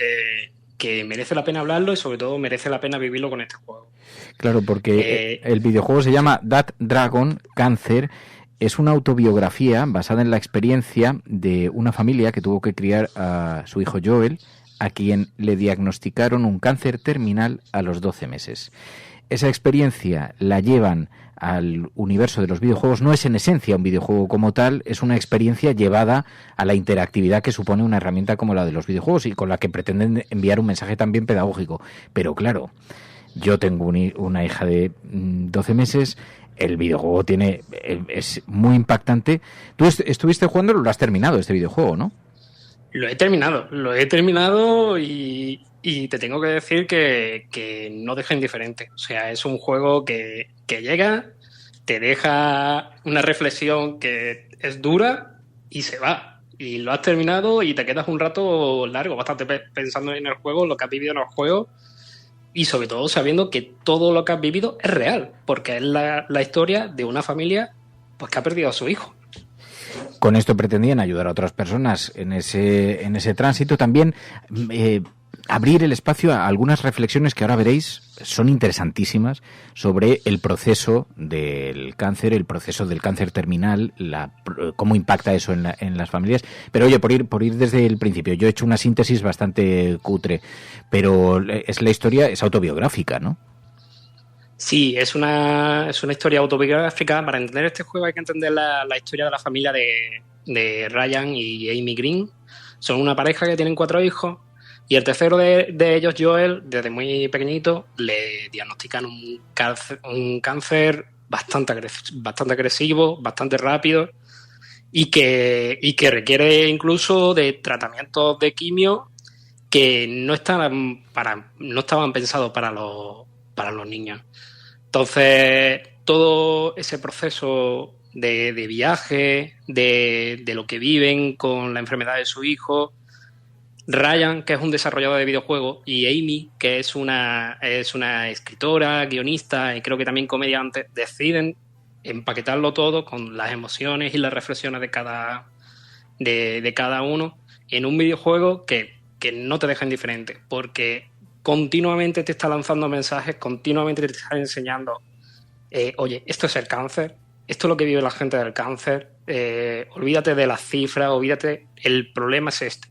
que merece la pena hablarlo, y sobre todo merece la pena vivirlo con este juego. Claro, porque el videojuego se llama That Dragon, Cáncer. Es una autobiografía basada en la experiencia de una familia que tuvo que criar a su hijo Joel, a quien le diagnosticaron un cáncer terminal a los 12 meses. Esa experiencia la llevan al universo de los videojuegos. No es en esencia un videojuego como tal, es una experiencia llevada a la interactividad que supone una herramienta como la de los videojuegos y con la que pretenden enviar un mensaje también pedagógico. Pero claro, yo tengo una hija de 12 meses, el videojuego es muy impactante. Tú estuviste jugando, lo has terminado este videojuego, ¿no? Lo he terminado y te tengo que decir que no deja indiferente. O sea, es un juego que llega, te deja una reflexión que es dura y se va. Y lo has terminado y te quedas un rato largo, bastante pensando en el juego, lo que has vivido en el juego, y sobre todo sabiendo que todo lo que has vivido es real, porque es la historia de una familia pues que ha perdido a su hijo. Con esto pretendían ayudar a otras personas en ese tránsito. También abrir el espacio a algunas reflexiones que ahora veréis son interesantísimas sobre el proceso del cáncer, el proceso del cáncer terminal, cómo impacta eso en las familias. Pero oye, por ir desde el principio, yo he hecho una síntesis bastante cutre, pero la historia es autobiográfica, ¿no? Sí, es una historia autobiográfica. Para entender este juego hay que entender la historia de la familia de Ryan y Amy Green. Son una pareja que tienen 4 hijos y el tercero de ellos, Joel, desde muy pequeñito, le diagnostican un cáncer bastante agresivo, bastante rápido y que requiere incluso de tratamientos de quimio que no estaban pensados para los niños. Entonces, todo ese proceso de viaje, de lo que viven con la enfermedad de su hijo, Ryan, que es un desarrollador de videojuegos, y Amy, que es una escritora, guionista y creo que también comediante, deciden empaquetarlo todo con las emociones y las reflexiones de cada uno en un videojuego que no te deja indiferente, porque continuamente te está lanzando mensajes, continuamente te está enseñando, oye, esto es el cáncer, esto es lo que vive la gente del cáncer, olvídate de las cifras, olvídate, el problema es este.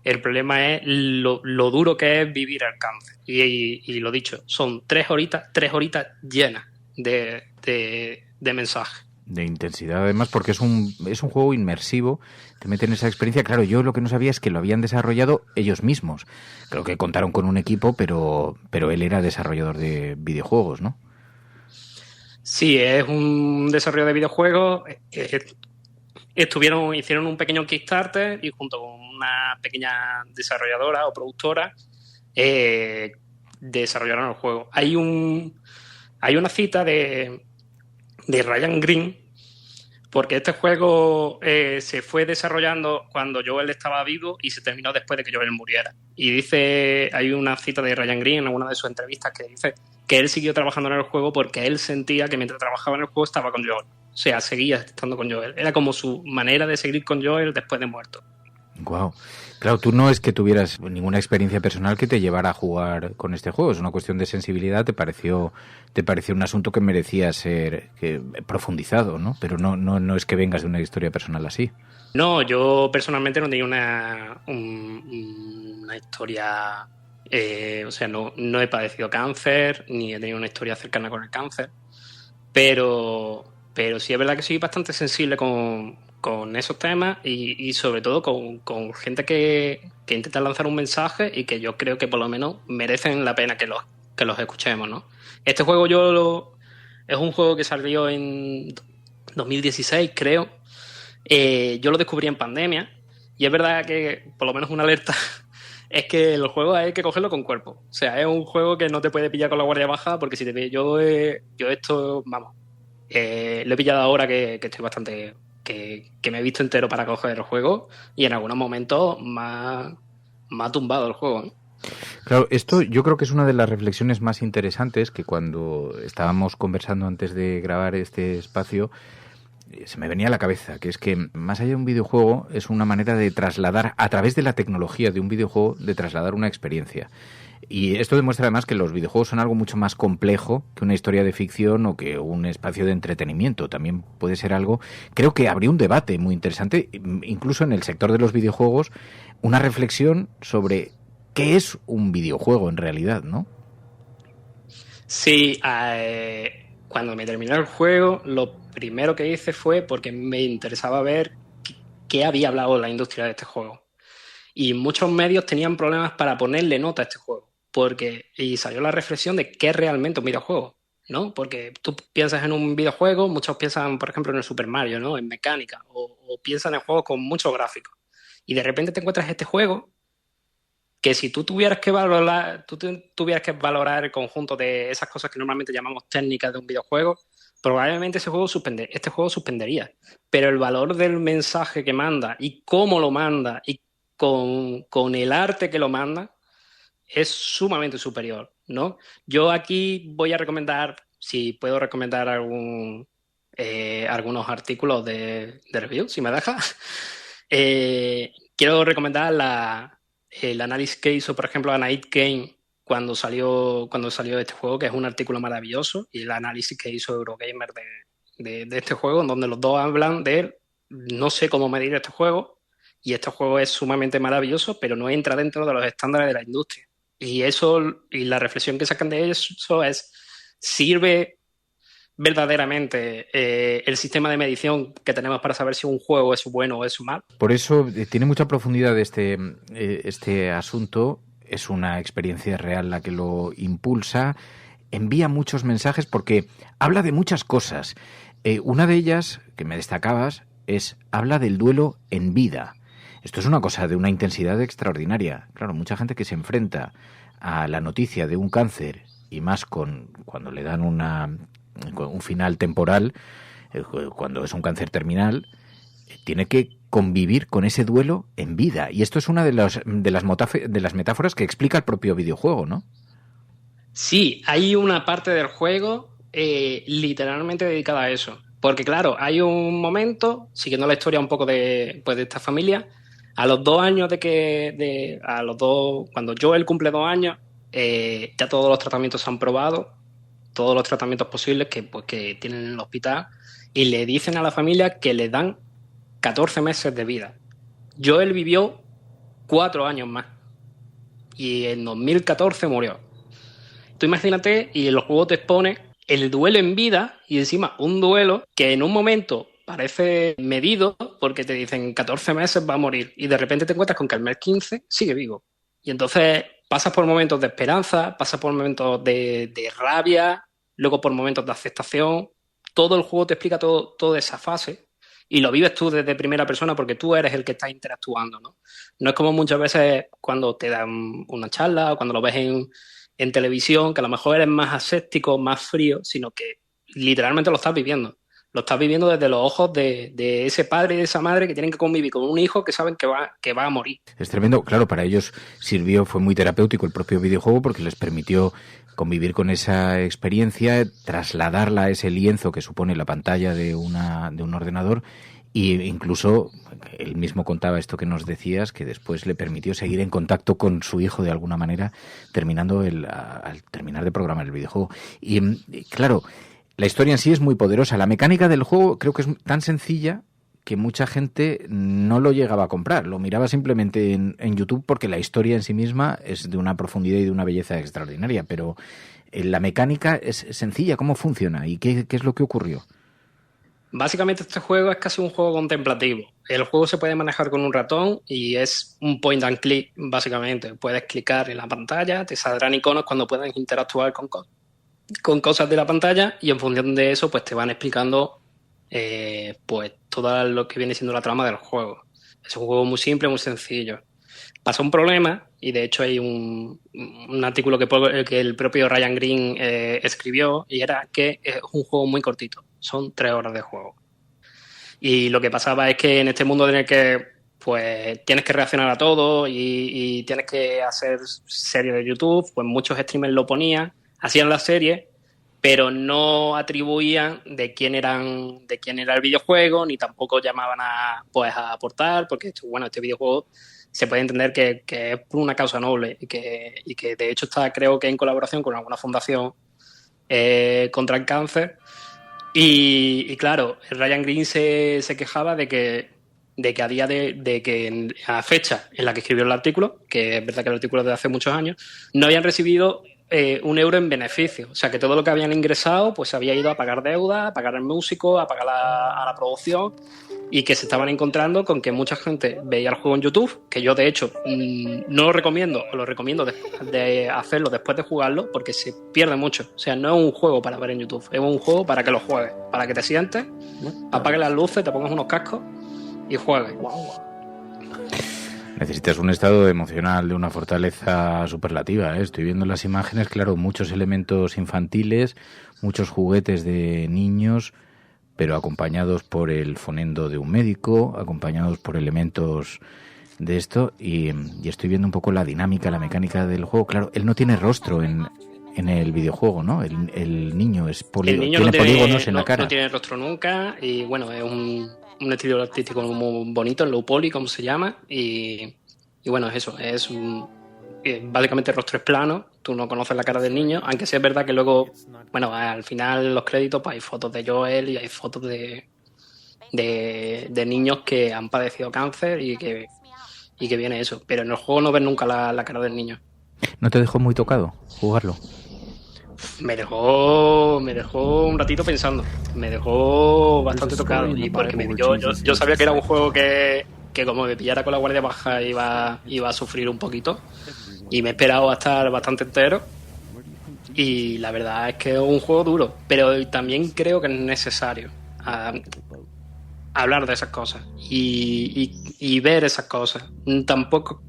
El problema es lo duro que es vivir el cáncer. Y lo dicho, son 3 horitas llenas de mensajes. De intensidad, además, porque es un juego inmersivo, te mete en esa experiencia. Claro, yo lo que no sabía es que lo habían desarrollado ellos mismos. Creo que contaron con un equipo, pero él era desarrollador de videojuegos, ¿no? Sí, es un desarrollo de videojuegos. Hicieron un pequeño Kickstarter y junto con una pequeña desarrolladora o productora desarrollaron el juego. Hay una cita de Ryan Green, porque este juego se fue desarrollando cuando Joel estaba vivo y se terminó después de que Joel muriera. Y hay una cita de Ryan Green en alguna de sus entrevistas que dice que él siguió trabajando en el juego porque él sentía que mientras trabajaba en el juego estaba con Joel. O sea, seguía estando con Joel. Era como su manera de seguir con Joel después de muerto. Guau. Claro, tú no es que tuvieras ninguna experiencia personal que te llevara a jugar con este juego. Es una cuestión de sensibilidad. Te pareció un asunto que merecía ser profundizado, ¿no? Pero no es que vengas de una historia personal así. No, yo personalmente no tenía una historia... o sea, no he padecido cáncer, ni he tenido una historia cercana con el cáncer. Pero sí es verdad que soy bastante sensible con esos temas y sobre todo con gente que intenta lanzar un mensaje y que yo creo que por lo menos merecen la pena que los escuchemos, ¿no? Este juego es un juego que salió en 2016, creo. Yo lo descubrí en pandemia y es verdad que, por lo menos una alerta, es que el juego hay que cogerlo con cuerpo. O sea, es un juego que no te puede pillar con la guardia baja porque si te pillo yo esto, vamos, lo he pillado ahora que estoy bastante... Que me he visto entero para coger el juego y en algunos momentos me ha tumbado el juego, ¿eh? Claro, esto yo creo que es una de las reflexiones más interesantes que cuando estábamos conversando antes de grabar este espacio se me venía a la cabeza, que es que más allá de un videojuego es una manera de trasladar, a través de la tecnología de un videojuego, de trasladar una experiencia. Y esto demuestra además que los videojuegos son algo mucho más complejo que una historia de ficción o que un espacio de entretenimiento. También puede ser algo... Creo que habría un debate muy interesante, incluso en el sector de los videojuegos, una reflexión sobre qué es un videojuego en realidad, ¿no? Sí, cuando me terminé el juego, lo primero que hice fue porque me interesaba ver qué había hablado la industria de este juego. Y muchos medios tenían problemas para ponerle nota a este juego. Y salió la reflexión de qué es realmente un videojuego, ¿no? Porque tú piensas en un videojuego, muchos piensan, por ejemplo, en el Super Mario, ¿no? En mecánica, o piensan en juegos con muchos gráficos. Y de repente te encuentras este juego que si tú tuvieras que valorar el conjunto de esas cosas que normalmente llamamos técnicas de un videojuego, probablemente este juego suspendería. Pero el valor del mensaje que manda y cómo lo manda y con el arte que lo manda es sumamente superior, ¿no? Yo aquí voy a recomendar, si puedo recomendar algunos artículos de review, si me deja. Quiero recomendar el análisis que hizo, por ejemplo, Anait Kane cuando salió este juego, que es un artículo maravilloso, y el análisis que hizo Eurogamer de este juego, en donde los dos hablan de no sé cómo medir este juego, y este juego es sumamente maravilloso, pero no entra dentro de los estándares de la industria. Y la reflexión que sacan de eso es, ¿sirve verdaderamente el sistema de medición que tenemos para saber si un juego es bueno o es malo? Por eso tiene mucha profundidad este asunto. Es una experiencia real la que lo impulsa. Envía muchos mensajes porque habla de muchas cosas. Una de ellas, que me destacabas, habla del duelo en vida. Esto es una cosa de una intensidad extraordinaria. Claro, mucha gente que se enfrenta a la noticia de un cáncer, y más cuando le dan un final temporal, cuando es un cáncer terminal, tiene que convivir con ese duelo en vida. Y esto es una de las metáforas que explica el propio videojuego, ¿no? Sí, hay una parte del juego literalmente dedicada a eso. Porque claro, hay un momento, siguiendo la historia un poco de esta familia, a los 2 años cuando Joel cumple 2 años, ya todos los tratamientos se han probado, todos los tratamientos posibles que tienen en el hospital, y le dicen a la familia que le dan 14 meses de vida. Joel vivió 4 años más y en 2014 murió. Tú imagínate, y el juego te expone el duelo en vida, y encima un duelo que en un momento parece medido porque te dicen 14 meses va a morir, y de repente te encuentras con que al mes 15 sigue vivo. Y entonces pasas por momentos de esperanza, pasas por momentos de rabia, luego por momentos de aceptación. Todo el juego te explica toda esa fase, y lo vives tú desde primera persona porque tú eres el que está interactuando, ¿no? No es como muchas veces cuando te dan una charla o cuando lo ves en televisión, que a lo mejor eres más aséptico, más frío, sino que literalmente lo estás viviendo. Lo estás viviendo desde los ojos de ese padre y de esa madre que tienen que convivir con un hijo que saben que va a morir. Es tremendo. Claro, para ellos fue muy terapéutico el propio videojuego porque les permitió convivir con esa experiencia, trasladarla a ese lienzo que supone la pantalla de un ordenador, y incluso él mismo contaba esto que nos decías, que después le permitió seguir en contacto con su hijo de alguna manera, al terminar de programar el videojuego. Y claro, la historia en sí es muy poderosa. La mecánica del juego creo que es tan sencilla que mucha gente no lo llegaba a comprar. Lo miraba simplemente en YouTube porque la historia en sí misma es de una profundidad y de una belleza extraordinaria. Pero la mecánica es sencilla. ¿Cómo funciona? ¿Y qué es lo que ocurrió? Básicamente este juego es casi un juego contemplativo. El juego se puede manejar con un ratón y es un point and click, básicamente. Puedes clicar en la pantalla, te saldrán iconos cuando puedas interactuar con cosas de la pantalla, y en función de eso pues te van explicando pues todo lo que viene siendo la trama del juego. Es un juego muy simple, muy sencillo. Pasa un problema, y de hecho hay un artículo que el propio Ryan Green escribió, y era que es un juego muy cortito, son 3 horas de juego. Y lo que pasaba es que en este mundo en el que pues tienes que reaccionar a todo y tienes que hacer series de YouTube, pues muchos streamers lo ponían, hacían la serie, pero no atribuían de quién era el videojuego, ni tampoco llamaban a aportar, porque este videojuego se puede entender que es por una causa noble y que de hecho está, creo que en colaboración con alguna fundación contra el cáncer. Y claro, Ryan Green se quejaba de que a día de que a fecha en la que escribió el artículo, que es verdad que el artículo es de hace muchos años, no habían recibido €1 en beneficio. O sea, que todo lo que habían ingresado pues había ido a pagar deuda, a pagar al músico, a pagar a la producción, y que se estaban encontrando con que mucha gente veía el juego en YouTube, que yo de hecho no lo recomiendo, o lo recomiendo de hacerlo después de jugarlo, porque se pierde mucho. O sea, no es un juego para ver en YouTube, es un juego para que lo juegues, para que te sientes, apagues las luces, te pongas unos cascos y juegues. Necesitas un estado emocional de una fortaleza superlativa, ¿eh? Estoy viendo las imágenes, claro, muchos elementos infantiles, muchos juguetes de niños, pero acompañados por el fonendo de un médico, acompañados por elementos de esto, y estoy viendo un poco la dinámica, la mecánica del juego. Claro, él no tiene rostro en el videojuego, ¿no? El niño es tiene polígonos en la cara. No tiene rostro nunca, y bueno, es un estilo artístico muy bonito, el low poly, como se llama, y bueno, es eso, básicamente rostro es plano, tú no conoces la cara del niño, aunque sí es verdad que luego, bueno, al final los créditos pues hay fotos de Joel y hay fotos de niños que han padecido cáncer y que viene eso, pero en el juego no ves nunca la cara del niño. ¿No te dejó muy tocado jugarlo? Me dejó un ratito pensando, me dejó bastante tocado, y porque yo sabía que era un juego que como me pillara con la guardia baja iba a sufrir un poquito, y me he esperado a estar bastante entero, y la verdad es que es un juego duro, pero también creo que es necesario hablar de esas cosas y ver esas cosas. Tampoco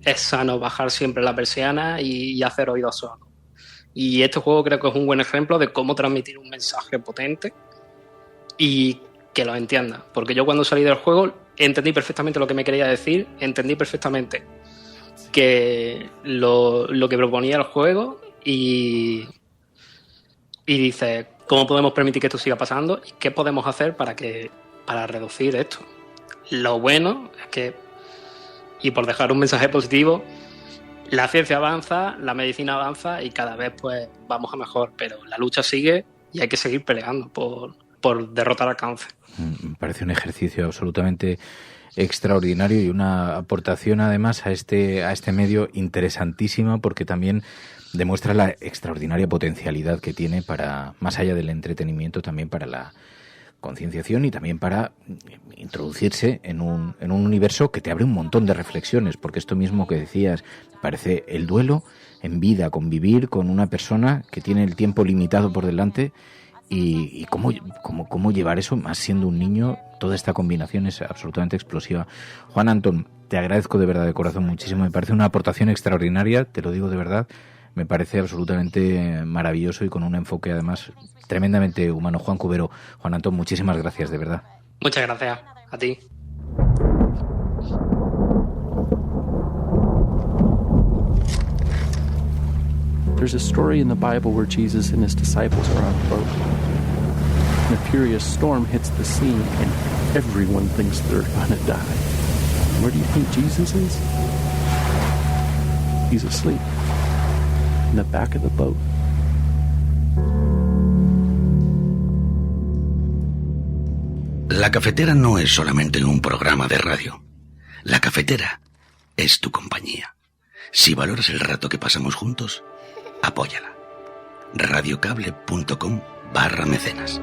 es sano bajar siempre la persiana y hacer oídos sordos. Y este juego creo que es un buen ejemplo de cómo transmitir un mensaje potente y que lo entienda. Porque yo cuando salí del juego entendí perfectamente lo que me quería decir, entendí perfectamente que lo que proponía el juego y dices, ¿cómo podemos permitir que esto siga pasando? ¿Y qué podemos hacer para reducir esto? Lo bueno es que, y por dejar un mensaje positivo, la ciencia avanza, la medicina avanza y cada vez pues vamos a mejor, pero la lucha sigue y hay que seguir peleando por derrotar al cáncer. Me parece un ejercicio absolutamente extraordinario y una aportación además a este medio interesantísima, porque también demuestra la extraordinaria potencialidad que tiene para, más allá del entretenimiento, también para la concienciación y también para introducirse en un universo que te abre un montón de reflexiones, porque esto mismo que decías, parece el duelo en vida, convivir con una persona que tiene el tiempo limitado por delante y cómo llevar eso, más siendo un niño. Toda esta combinación es absolutamente explosiva. Juan Antón, te agradezco de verdad, de corazón, muchísimo. Me parece una aportación extraordinaria, te lo digo de verdad. Me parece absolutamente maravilloso y con un enfoque además tremendamente humano. Juan Cubero, Juan Antón, muchísimas gracias, de verdad. Muchas gracias a ti. There's a story in the Bible where Jesus and his disciples are on a boat. And a furious storm hits the scene and everyone thinks they're gonna die. Where do you think Jesus is? He's asleep in the back of the boat. La Cafetera no es solamente un programa de radio. La Cafetera es tu compañía. Si valoras el rato que pasamos juntos, apóyala. radiocable.com/mecenas